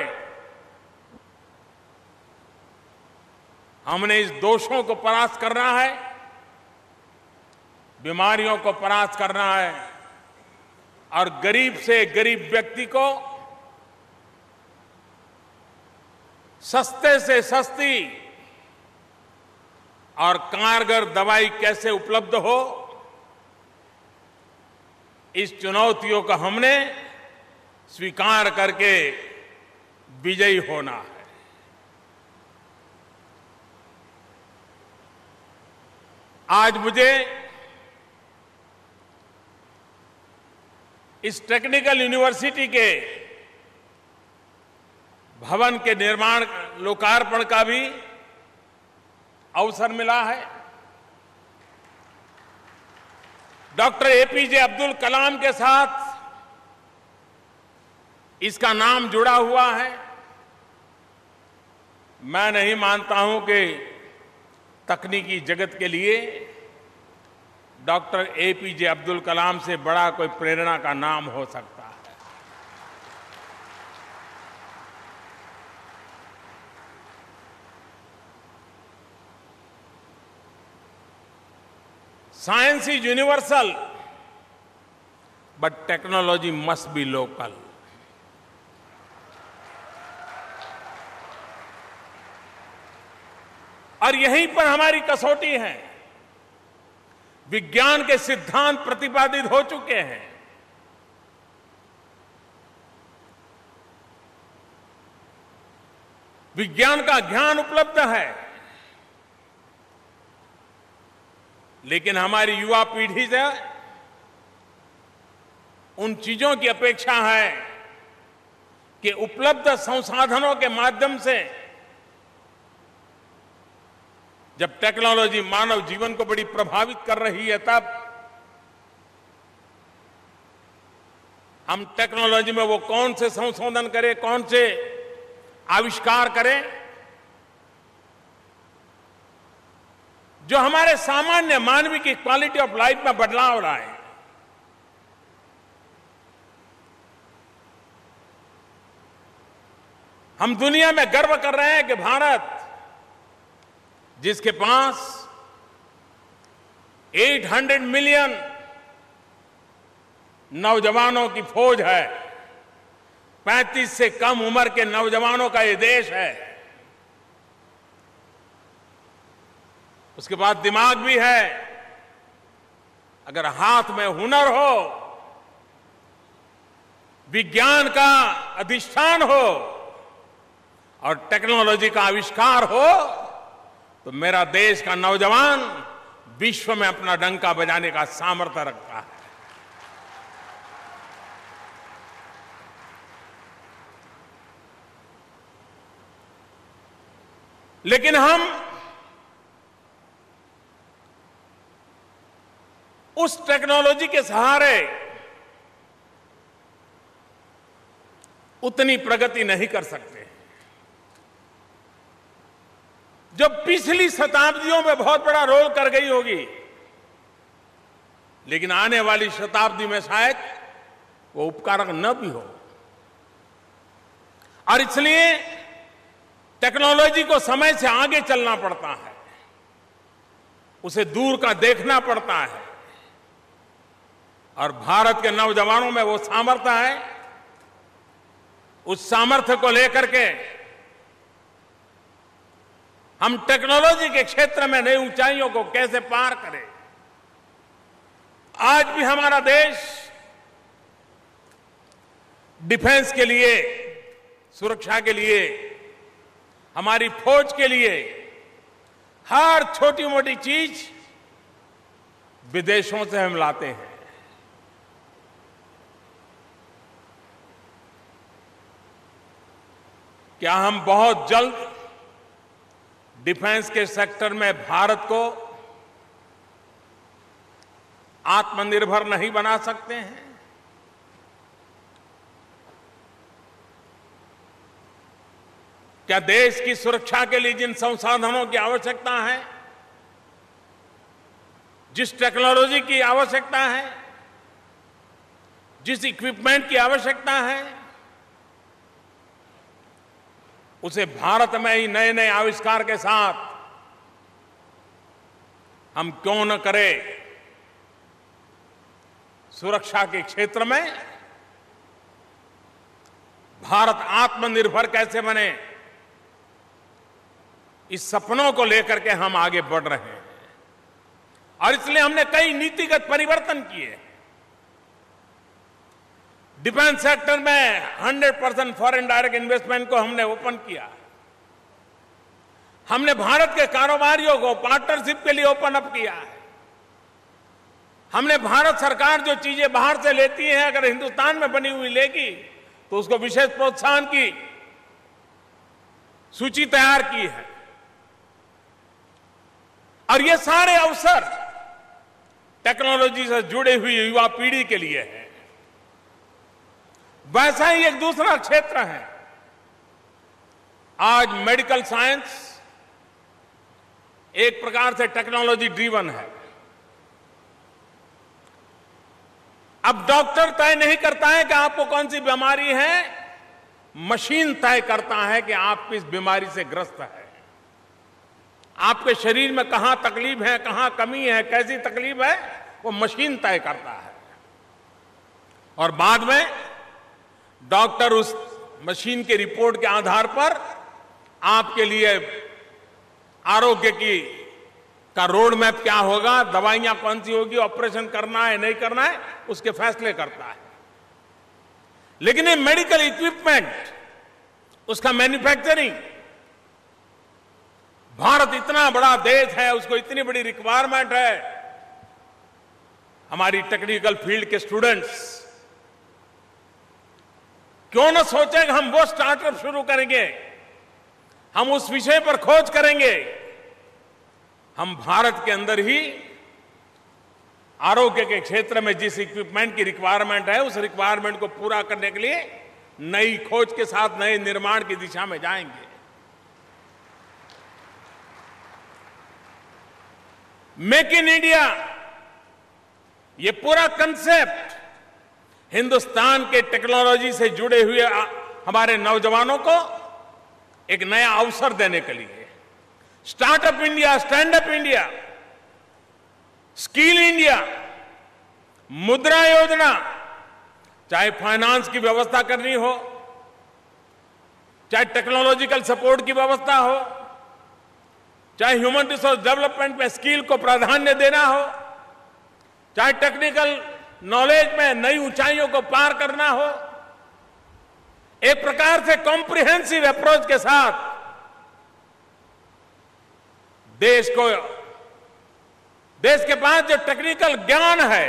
हमने इस दोषों को परास्त करना है, बीमारियों को परास्त करना है और गरीब से गरीब व्यक्ति को सस्ते से सस्ती और कारगर दवाई कैसे उपलब्ध हो, इस चुनौतियों को हमने स्वीकार करके विजयी होना है। आज मुझे इस टेक्निकल यूनिवर्सिटी के भवन के निर्माण लोकार्पण का भी अवसर मिला है। डॉक्टर एपीजे अब्दुल कलाम के साथ इसका नाम जुड़ा हुआ है। मैं नहीं मानता हूं कि तकनीकी जगत के लिए डॉक्टर एपीजे अब्दुल कलाम से बड़ा कोई प्रेरणा का नाम हो सकता है। Science is universal, but technology must be local. और यहीं पर हमारी कसौटी है। विज्ञान के सिद्धांत प्रतिपादित हो चुके हैं। विज्ञान का ज्ञान उपलब्ध है, लेकिन हमारी युवा पीढ़ी से उन चीजों की अपेक्षा है कि उपलब्ध संसाधनों के माध्यम से, जब टेक्नोलॉजी मानव जीवन को बड़ी प्रभावित कर रही है, तब हम टेक्नोलॉजी में वो कौन से संशोधन करें, कौन से आविष्कार करें जो हमारे सामान्य मानवीय की क्वालिटी ऑफ लाइफ में बदलाव लाए। हम दुनिया में गर्व कर रहे हैं कि भारत, जिसके पास 800 मिलियन नौजवानों की फौज है, 35 से कम उम्र के नौजवानों का ये देश है, उसके पास दिमाग भी है, अगर हाथ में हुनर हो, विज्ञान का अधिष्ठान हो और टेक्नोलॉजी का आविष्कार हो, तो मेरा देश का नौजवान विश्व में अपना डंका बजाने का सामर्थ्य रखता है। लेकिन हम उस टेक्नोलॉजी के सहारे उतनी प्रगति नहीं कर सकते जो पिछली शताब्दियों में बहुत बड़ा रोल कर गई होगी, लेकिन आने वाली शताब्दी में शायद वो उपकारक न भी हो। और इसलिए टेक्नोलॉजी को समय से आगे चलना पड़ता है, उसे दूर का देखना पड़ता है। और भारत के नौजवानों में वो सामर्थ्य है, उस सामर्थ्य को लेकर के हम टेक्नोलॉजी के क्षेत्र में नई ऊंचाइयों को कैसे पार करें। आज भी हमारा देश डिफेंस के लिए, सुरक्षा के लिए, हमारी फौज के लिए हर छोटी मोटी चीज विदेशों से हम लाते हैं। क्या हम बहुत जल्द डिफेंस के सेक्टर में भारत को आत्मनिर्भर नहीं बना सकते हैं? क्या देश की सुरक्षा के लिए जिन संसाधनों की आवश्यकता है, जिस टेक्नोलॉजी की आवश्यकता है, जिस इक्विपमेंट की आवश्यकता है, उसे भारत में ही नए नए आविष्कार के साथ हम क्यों न करें। सुरक्षा के क्षेत्र में भारत आत्मनिर्भर कैसे बने, इस सपनों को लेकर के हम आगे बढ़ रहे हैं और इसलिए हमने कई नीतिगत परिवर्तन किए। डिफेंस सेक्टर में 100% फॉरेन डायरेक्ट इन्वेस्टमेंट को हमने ओपन किया। हमने भारत के कारोबारियों को पार्टनरशिप के लिए ओपन अप किया है। हमने भारत सरकार जो चीजें बाहर से लेती है, अगर हिंदुस्तान में बनी हुई लेगी तो उसको विशेष प्रोत्साहन की सूची तैयार की है। और ये सारे अवसर टेक्नोलॉजी से जुड़े हुई युवा पीढ़ी के लिए है। वैसा ही एक दूसरा क्षेत्र है। आज मेडिकल साइंस एक प्रकार से टेक्नोलॉजी ड्रिवन है। अब डॉक्टर तय नहीं करता है कि आपको कौन सी बीमारी है, मशीन तय करता है कि आप किस बीमारी से ग्रस्त है। आपके शरीर में कहां तकलीफ है, कहां कमी है, कैसी तकलीफ है, वो मशीन तय करता है। और बाद में डॉक्टर उस मशीन के रिपोर्ट के आधार पर आपके लिए आरोग्य का रोड मैप क्या होगा, दवाइयां कौन सी होगी, ऑपरेशन करना है नहीं करना है, उसके फैसले करता है। लेकिन ये मेडिकल इक्विपमेंट, उसका मैन्युफैक्चरिंग, भारत इतना बड़ा देश है, उसको इतनी बड़ी रिक्वायरमेंट है। हमारी टेक्निकल फील्ड के स्टूडेंट्स क्यों न सोचें कि हम वो स्टार्टअप शुरू करेंगे, हम उस विषय पर खोज करेंगे। हम भारत के अंदर ही आरोग्य के क्षेत्र में जिस इक्विपमेंट की रिक्वायरमेंट है, उस रिक्वायरमेंट को पूरा करने के लिए नई खोज के साथ नए निर्माण की दिशा में जाएंगे। मेक इन इंडिया, ये पूरा कंसेप्ट हिंदुस्तान के टेक्नोलॉजी से जुड़े हुए हमारे नौजवानों को एक नया अवसर देने के लिए, startup India, stand up India, skill India, मुद्रा योजना, चाहे फाइनेंस की व्यवस्था करनी हो, चाहे टेक्नोलॉजिकल सपोर्ट की व्यवस्था हो, चाहे ह्यूमन रिसोर्स डेवलपमेंट में स्किल को प्राधान्य देना हो, चाहे टेक्निकल नॉलेज में नई ऊंचाइयों को पार करना हो, एक प्रकार से कॉम्प्रिहेंसिव अप्रोच के साथ देश के पास जो टेक्निकल ज्ञान है,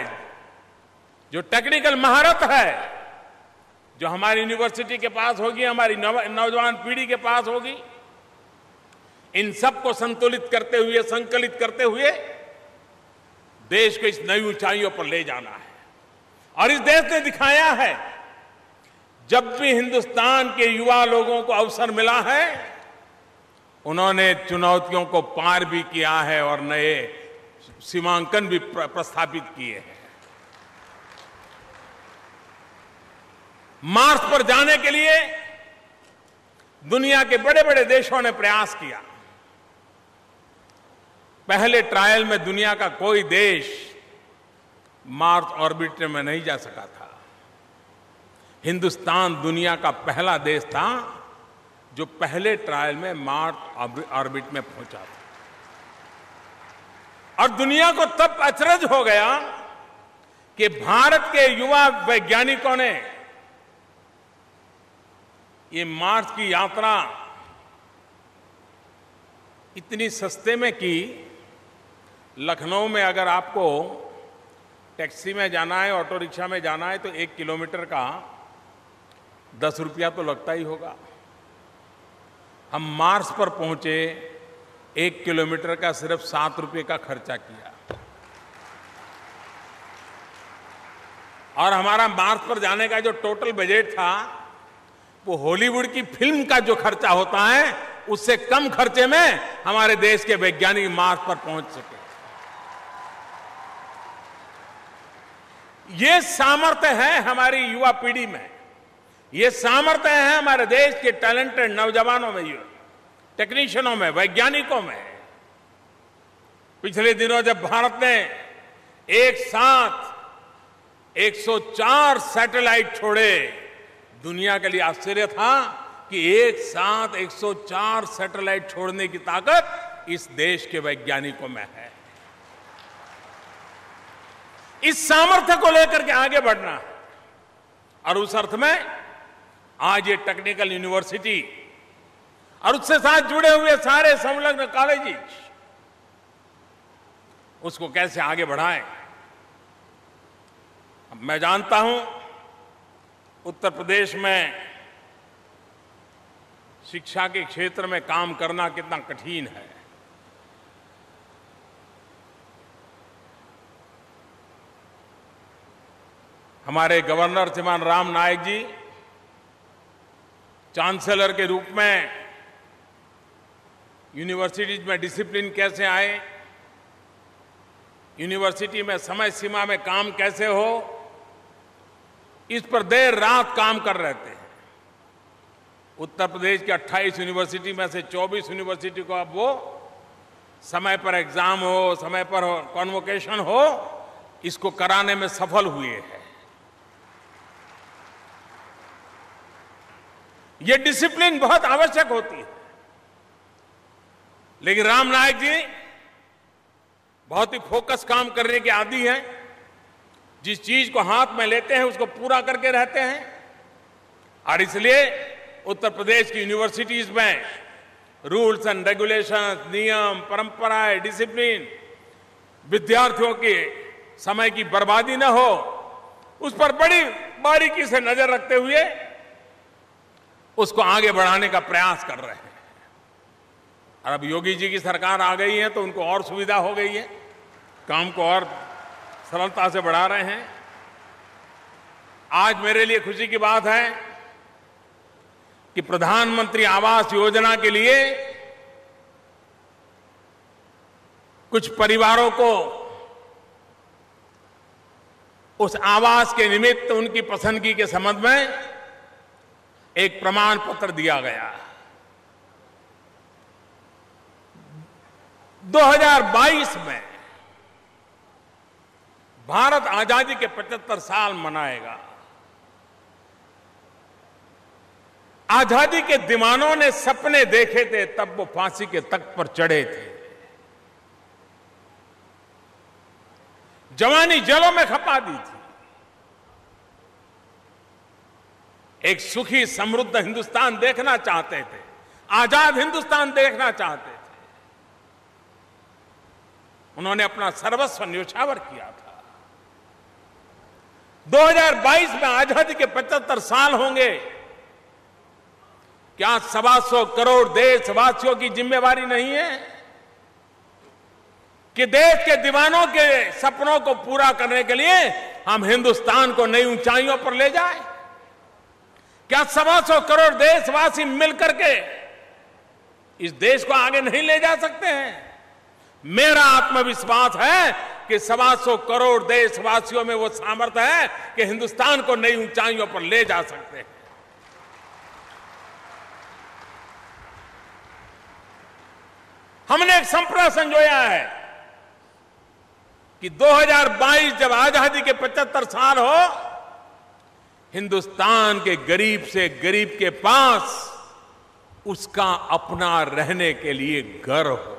जो टेक्निकल महारत है, जो हमारी यूनिवर्सिटी के पास होगी, हमारी नौजवान पीढ़ी के पास होगी, इन सबको संतुलित करते हुए, संकलित करते हुए देश को इस नई ऊंचाइयों पर ले जाना है। और इस देश ने दिखाया है, जब भी हिंदुस्तान के युवा लोगों को अवसर मिला है, उन्होंने चुनौतियों को पार भी किया है और नए सीमांकन भी प्रस्थापित किए हैं। मार्स पर जाने के लिए दुनिया के बड़े बड़े देशों ने प्रयास किया। पहले ट्रायल में दुनिया का कोई देश मार्स ऑर्बिट में नहीं जा सका था। हिंदुस्तान दुनिया का पहला देश था जो पहले ट्रायल में मार्स ऑर्बिट में पहुंचा था। और दुनिया को तब अचरज हो गया कि भारत के युवा वैज्ञानिकों ने ये मार्स की यात्रा इतनी सस्ते में की। लखनऊ में अगर आपको टैक्सी में जाना है, ऑटो रिक्शा में जाना है, तो 1 किलोमीटर का 10 रुपया तो लगता ही होगा। हम मार्स पर पहुंचे, 1 किलोमीटर का सिर्फ 7 रुपये का खर्चा किया। और हमारा मार्स पर जाने का जो टोटल बजट था, वो हॉलीवुड की फिल्म का जो खर्चा होता है उससे कम खर्चे में हमारे देश के वैज्ञानिक मार्स पर पहुंच सके। ये सामर्थ्य है हमारी युवा पीढ़ी में, ये सामर्थ्य है हमारे देश के टैलेंटेड नौजवानों में, टेक्नीशियनों में, वैज्ञानिकों में। पिछले दिनों जब भारत ने एक साथ 104 सैटेलाइट छोड़े, दुनिया के लिए आश्चर्य था कि एक साथ 104 सैटेलाइट छोड़ने की ताकत इस देश के वैज्ञानिकों में है। इस सामर्थ्य को लेकर के आगे बढ़ना है और उस अर्थ में आज ये टेक्निकल यूनिवर्सिटी और उससे साथ जुड़े हुए सारे संलग्न कॉलेजेस, उसको कैसे आगे बढ़ाएं। मैं जानता हूं उत्तर प्रदेश में शिक्षा के क्षेत्र में काम करना कितना कठिन है। हमारे गवर्नर श्रीमान राम नाईक जी चांसलर के रूप में यूनिवर्सिटीज में डिसिप्लिन कैसे आए, यूनिवर्सिटी में समय सीमा में काम कैसे हो, इस पर देर रात काम कर रहे थे। उत्तर प्रदेश के 28 यूनिवर्सिटी में से 24 यूनिवर्सिटी को अब वो समय पर एग्जाम हो, समय पर कॉन्वोकेशन हो, इसको कराने में सफल हुए हैं। ये डिसिप्लिन बहुत आवश्यक होती है, लेकिन राम नाईक जी बहुत ही फोकस काम करने के आदी हैं। जिस चीज को हाथ में लेते हैं उसको पूरा करके रहते हैं और इसलिए उत्तर प्रदेश की यूनिवर्सिटीज में रूल्स एंड रेगुलेशंस, नियम, परंपराएं, डिसिप्लिन, विद्यार्थियों के समय की बर्बादी न हो, उस पर बड़ी बारीकी से नजर रखते हुए उसको आगे बढ़ाने का प्रयास कर रहे हैं। और अब योगी जी की सरकार आ गई है तो उनको और सुविधा हो गई है, काम को और सरलता से बढ़ा रहे हैं। आज मेरे लिए खुशी की बात है कि प्रधानमंत्री आवास योजना के लिए कुछ परिवारों को उस आवास के निमित्त उनकी पसंदगी के संबंध में एक प्रमाण पत्र दिया गया। 2022 में भारत आजादी के 75 साल मनाएगा। आजादी के दीवानों ने सपने देखे थे, तब वो फांसी के तख्त पर चढ़े थे। जवानी जलों में खपा दी थी। एक सुखी समृद्ध हिंदुस्तान देखना चाहते थे, आजाद हिंदुस्तान देखना चाहते थे। उन्होंने अपना सर्वस्व न्योछावर किया था। 2022 में आजादी के 75 साल होंगे। क्या 125 करोड़ देशवासियों की जिम्मेवारी नहीं है कि देश के दीवानों के सपनों को पूरा करने के लिए हम हिंदुस्तान को नई ऊंचाइयों पर ले जाएं? क्या 125 करोड़ देशवासी मिलकर के इस देश को आगे नहीं ले जा सकते हैं? मेरा आत्मविश्वास है कि 125 करोड़ देशवासियों में वो सामर्थ्य है कि हिंदुस्तान को नई ऊंचाइयों पर ले जा सकते हैं। हमने एक संप्रदाय संजोया है कि 2022 जब आजादी के 75 साल हो, हिंदुस्तान के गरीब से गरीब के पास उसका अपना रहने के लिए घर हो।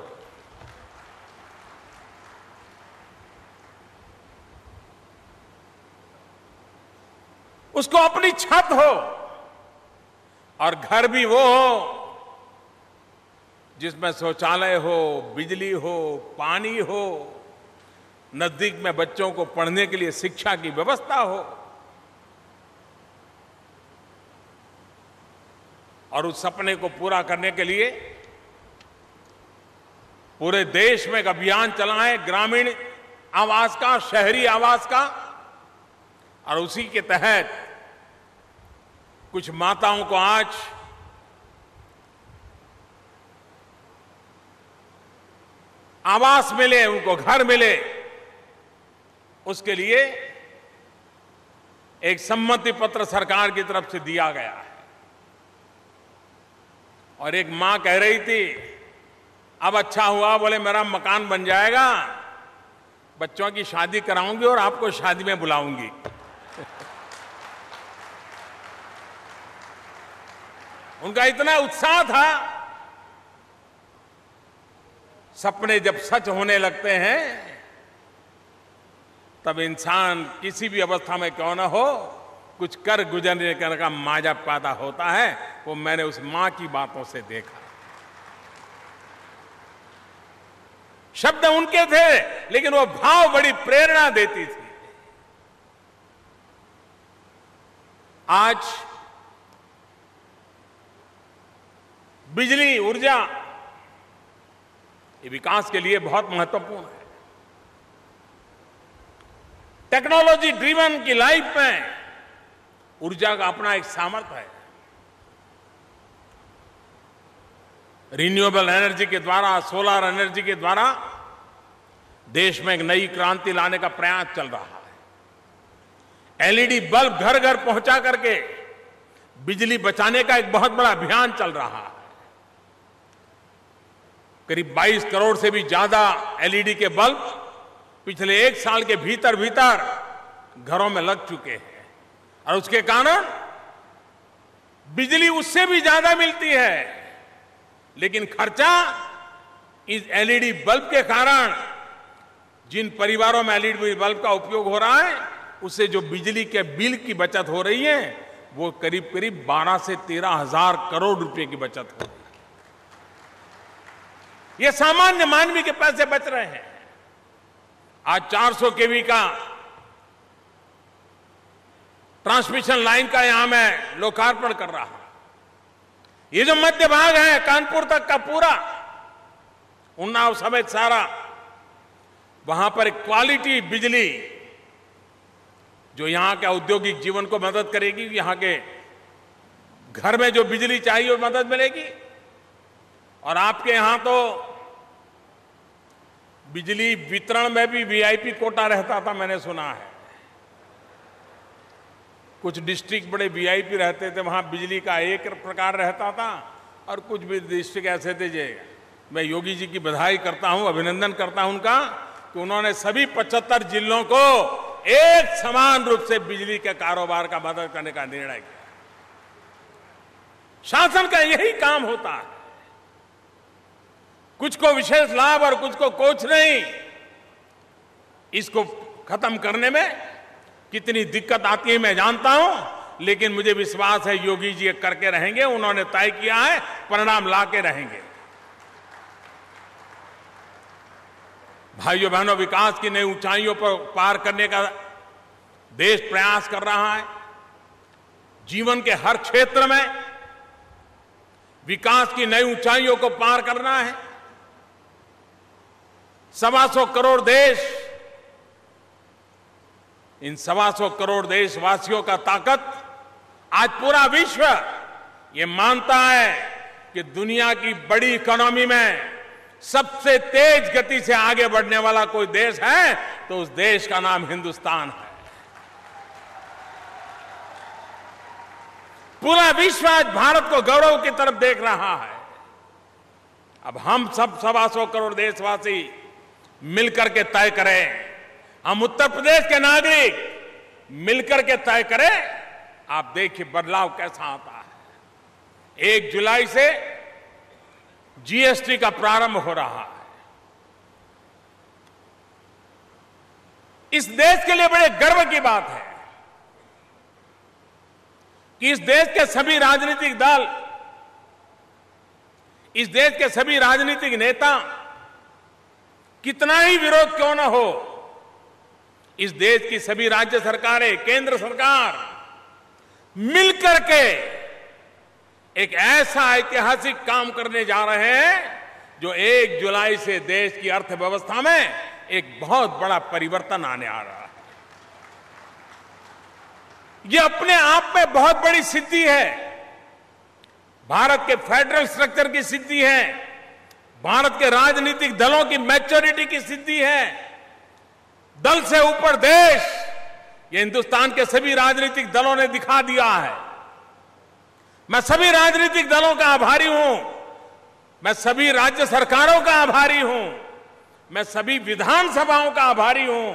उसको अपनी छत हो और घर भी वो हो जिसमें शौचालय हो, बिजली हो, पानी हो, नजदीक में बच्चों को पढ़ने के लिए शिक्षा की व्यवस्था हो। और उस सपने को पूरा करने के लिए पूरे देश में एक अभियान चलाएं, ग्रामीण आवास का, शहरी आवास का, और उसी के तहत कुछ माताओं को आज आवास मिले, उनको घर मिले, उसके लिए एक सम्मति पत्र सरकार की तरफ से दिया गया है। और एक मां कह रही थी, अब अच्छा हुआ, बोले मेरा मकान बन जाएगा, बच्चों की शादी कराऊंगी और आपको शादी में बुलाऊंगी। उनका इतना उत्साह था। सपने जब सच होने लगते हैं तब इंसान किसी भी अवस्था में क्यों न हो, कुछ कर गुजरने का माजा पैदा होता है। वो मैंने उस मां की बातों से देखा। शब्द उनके थे, लेकिन वो भाव बड़ी प्रेरणा देती थी। आज बिजली, ऊर्जा, ये विकास के लिए बहुत महत्वपूर्ण है। टेक्नोलॉजी ड्रिवन की लाइफ में ऊर्जा का अपना एक सामर्थ्य है। रिन्यूएबल एनर्जी के द्वारा, सोलर एनर्जी के द्वारा देश में एक नई क्रांति लाने का प्रयास चल रहा है। एलईडी बल्ब घर घर पहुंचा करके बिजली बचाने का एक बहुत बड़ा अभियान चल रहा है। करीब 22 करोड़ से भी ज्यादा एलईडी के बल्ब पिछले 1 साल के भीतर भीतर घरों में लग चुके हैं। और उसके कारण बिजली उससे भी ज्यादा मिलती है, लेकिन खर्चा इस एलईडी बल्ब के कारण, जिन परिवारों में एलईडी बल्ब का उपयोग हो रहा है, उससे जो बिजली के बिल की बचत हो रही है, वो करीब करीब 12 से 13 हजार करोड़ रुपए की बचत हो रही है। ये सामान्य मानवी के पैसे बच रहे हैं। आज 400 केवी का ट्रांसमिशन लाइन का यहां मैं लोकार्पण कर रहा हूं। ये जो मध्य भाग है कानपुर तक का पूरा, उन्नाव समेत सारा, वहां पर क्वालिटी बिजली जो यहां के औद्योगिक जीवन को मदद करेगी, यहां के घर में जो बिजली चाहिए वो मदद मिलेगी। और आपके यहां तो बिजली वितरण में भी वीआईपी कोटा रहता था, मैंने सुना है। कुछ डिस्ट्रिक्ट बड़े वीआईपी रहते थे, वहां बिजली का एक प्रकार रहता था, और कुछ भी डिस्ट्रिक्ट ऐसे थे। मैं योगी जी की बधाई करता हूं, अभिनंदन करता हूं उनका, कि उन्होंने सभी 75 जिलों को एक समान रूप से बिजली के कारोबार का मदद करने का निर्णय किया। शासन का यही काम होता है। कुछ को विशेष लाभ और कुछ को कुछ नहीं। इसको खत्म करने में कितनी दिक्कत आती है मैं जानता हूं, लेकिन मुझे विश्वास है योगी जी करके रहेंगे। उन्होंने तय किया है, परिणाम लाके रहेंगे। भाइयों बहनों, विकास की नई ऊंचाइयों पर पार करने का देश प्रयास कर रहा है। जीवन के हर क्षेत्र में विकास की नई ऊंचाइयों को पार करना है। 125 करोड़ देश, इन 125 करोड़ देशवासियों का ताकत आज पूरा विश्व ये मानता है कि दुनिया की बड़ी इकोनॉमी में सबसे तेज गति से आगे बढ़ने वाला कोई देश है तो उस देश का नाम हिंदुस्तान है। पूरा विश्व आज भारत को गौरव की तरफ देख रहा है। अब हम सब 125 करोड़ देशवासी मिलकर के तय करें, हम उत्तर प्रदेश के नागरिक मिलकर के तय करें, आप देखिए बदलाव कैसा आता है। 1 जुलाई से जीएसटी का प्रारंभ हो रहा है। इस देश के लिए बड़े गर्व की बात है कि इस देश के सभी राजनीतिक दल, इस देश के सभी राजनीतिक नेता, कितना ही विरोध क्यों न हो, इस देश की सभी राज्य सरकारें, केंद्र सरकार मिलकर के एक ऐसा ऐतिहासिक काम करने जा रहे हैं जो 1 जुलाई से देश की अर्थव्यवस्था में एक बहुत बड़ा परिवर्तन आने आ रहा है। ये अपने आप में बहुत बड़ी सिद्धि है। भारत के फेडरल स्ट्रक्चर की सिद्धि है, भारत के राजनीतिक दलों की मैच्योरिटी की सिद्धि है। दल से ऊपर देश, ये हिंदुस्तान के सभी राजनीतिक दलों ने दिखा दिया है। मैं सभी राजनीतिक दलों का आभारी हूं, मैं सभी राज्य सरकारों का आभारी हूं, मैं सभी विधानसभाओं का आभारी हूं,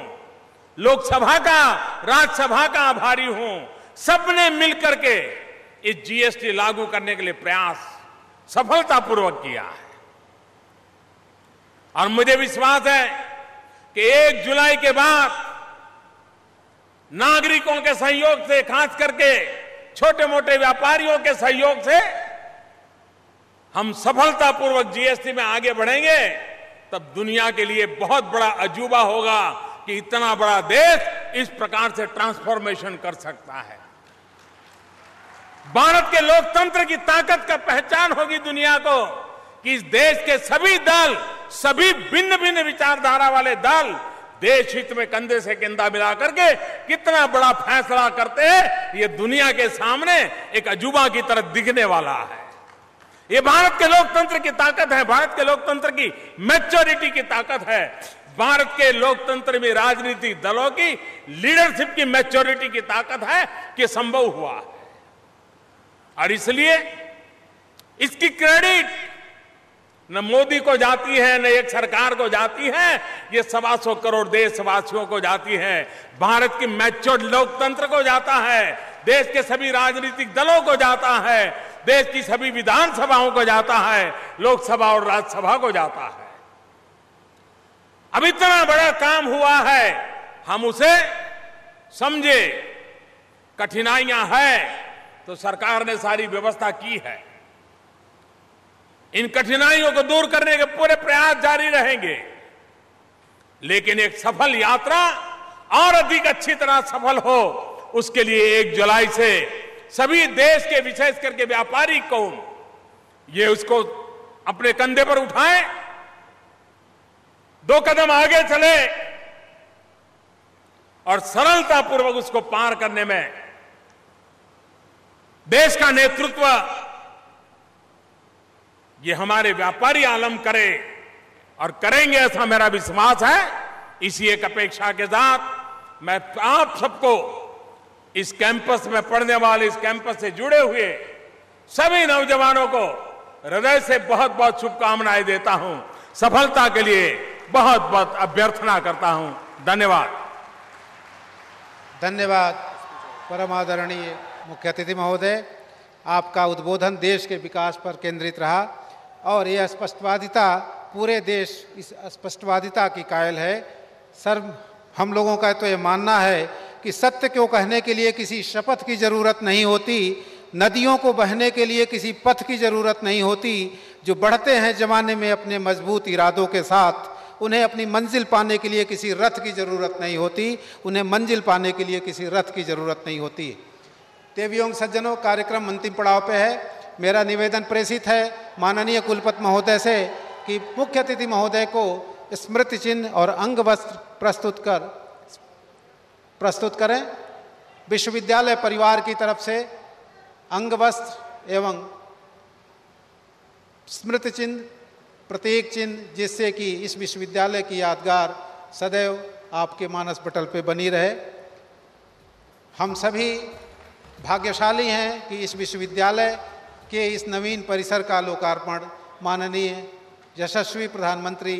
लोकसभा का, राज्यसभा का आभारी हूं। सबने मिलकर के इस जीएसटी लागू करने के लिए प्रयास सफलतापूर्वक किया है। और मुझे विश्वास है कि 1 जुलाई के बाद नागरिकों के सहयोग से, खास करके छोटे मोटे व्यापारियों के सहयोग से हम सफलतापूर्वक जीएसटी में आगे बढ़ेंगे, तब दुनिया के लिए बहुत बड़ा अजूबा होगा कि इतना बड़ा देश इस प्रकार से ट्रांसफॉर्मेशन कर सकता है। भारत के लोकतंत्र की ताकत का पहचान होगी दुनिया को कि इस देश के सभी दल, सभी भिन्न भिन्न विचारधारा वाले दल देश हित में कंधे से कंधा मिला करके कितना बड़ा फैसला करते हैं, ये दुनिया के सामने एक अजूबा की तरह दिखने वाला है। ये भारत के लोकतंत्र की ताकत है, भारत के लोकतंत्र की मैच्योरिटी की ताकत है, भारत के लोकतंत्र में राजनीतिक दलों की लीडरशिप की मैच्योरिटी की ताकत है कि संभव हुआ है। और इसलिए इसकी क्रेडिट न मोदी को जाती है, न एक सरकार को जाती है, ये 125 करोड़ देशवासियों को जाती है, भारत की मैच्योर्ड लोकतंत्र को जाता है, देश के सभी राजनीतिक दलों को जाता है, देश की सभी विधानसभाओं को जाता है, लोकसभा और राज्यसभा को जाता है। अब इतना बड़ा काम हुआ है, हम उसे समझे। कठिनाइयां हैं तो सरकार ने सारी व्यवस्था की है, इन कठिनाइयों को दूर करने के पूरे प्रयास जारी रहेंगे, लेकिन एक सफल यात्रा और अधिक अच्छी तरह सफल हो, उसके लिए 1 जुलाई से सभी देश के, विशेष करके व्यापारी कौम, ये उसको अपने कंधे पर उठाएं, 2 कदम आगे चले और सरलतापूर्वक उसको पार करने में देश का नेतृत्व ये हमारे व्यापारी आलम करे और करेंगे, ऐसा मेरा विश्वास है। इसी एक अपेक्षा के साथ मैं आप सबको इस कैंपस में पढ़ने वाले, इस कैंपस से जुड़े हुए सभी नौजवानों को हृदय से बहुत बहुत शुभकामनाएं देता हूं। सफलता के लिए बहुत बहुत अभ्यर्थना करता हूं। धन्यवाद। धन्यवाद परम आदरणीय मुख्य अतिथि महोदय, आपका उद्बोधन देश के विकास पर केंद्रित रहा और यह स्पष्टवादिता, पूरे देश इस स्पष्टवादिता की कायल है। सर, हम लोगों का तो ये मानना है कि सत्य को कहने के लिए किसी शपथ की जरूरत नहीं होती, नदियों को बहने के लिए किसी पथ की जरूरत नहीं होती। जो बढ़ते हैं जमाने में अपने मजबूत इरादों के साथ, उन्हें अपनी मंजिल पाने के लिए किसी रथ की जरूरत नहीं होती, उन्हें मंजिल पाने के लिए किसी रथ की जरूरत नहीं होती। देवियों सज्जनों, कार्यक्रम अंतिम पड़ाव पे है। मेरा निवेदन प्रेषित है माननीय कुलपति महोदय से कि मुख्य अतिथि महोदय को स्मृति चिन्ह और अंग वस्त्र प्रस्तुत करें। विश्वविद्यालय परिवार की तरफ से अंग वस्त्र एवं स्मृति चिन्ह, प्रतीक चिन्ह, जिससे कि इस विश्वविद्यालय की यादगार सदैव आपके मानस पटल पे बनी रहे। हम सभी भाग्यशाली हैं कि इस विश्वविद्यालय के इस नवीन परिसर का लोकार्पण माननीय यशस्वी प्रधानमंत्री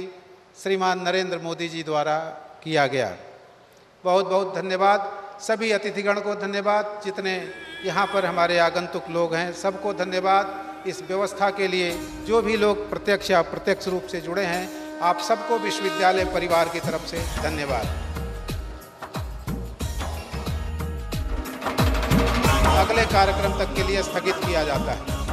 श्रीमान नरेंद्र मोदी जी द्वारा किया गया। बहुत बहुत धन्यवाद। सभी अतिथिगण को धन्यवाद, जितने यहाँ पर हमारे आगंतुक लोग हैं सबको धन्यवाद। इस व्यवस्था के लिए जो भी लोग प्रत्यक्ष या अप्रत्यक्ष रूप से जुड़े हैं, आप सबको विश्वविद्यालय परिवार की तरफ से धन्यवाद। अगले कार्यक्रम तक के लिए स्थगित किया जाता है।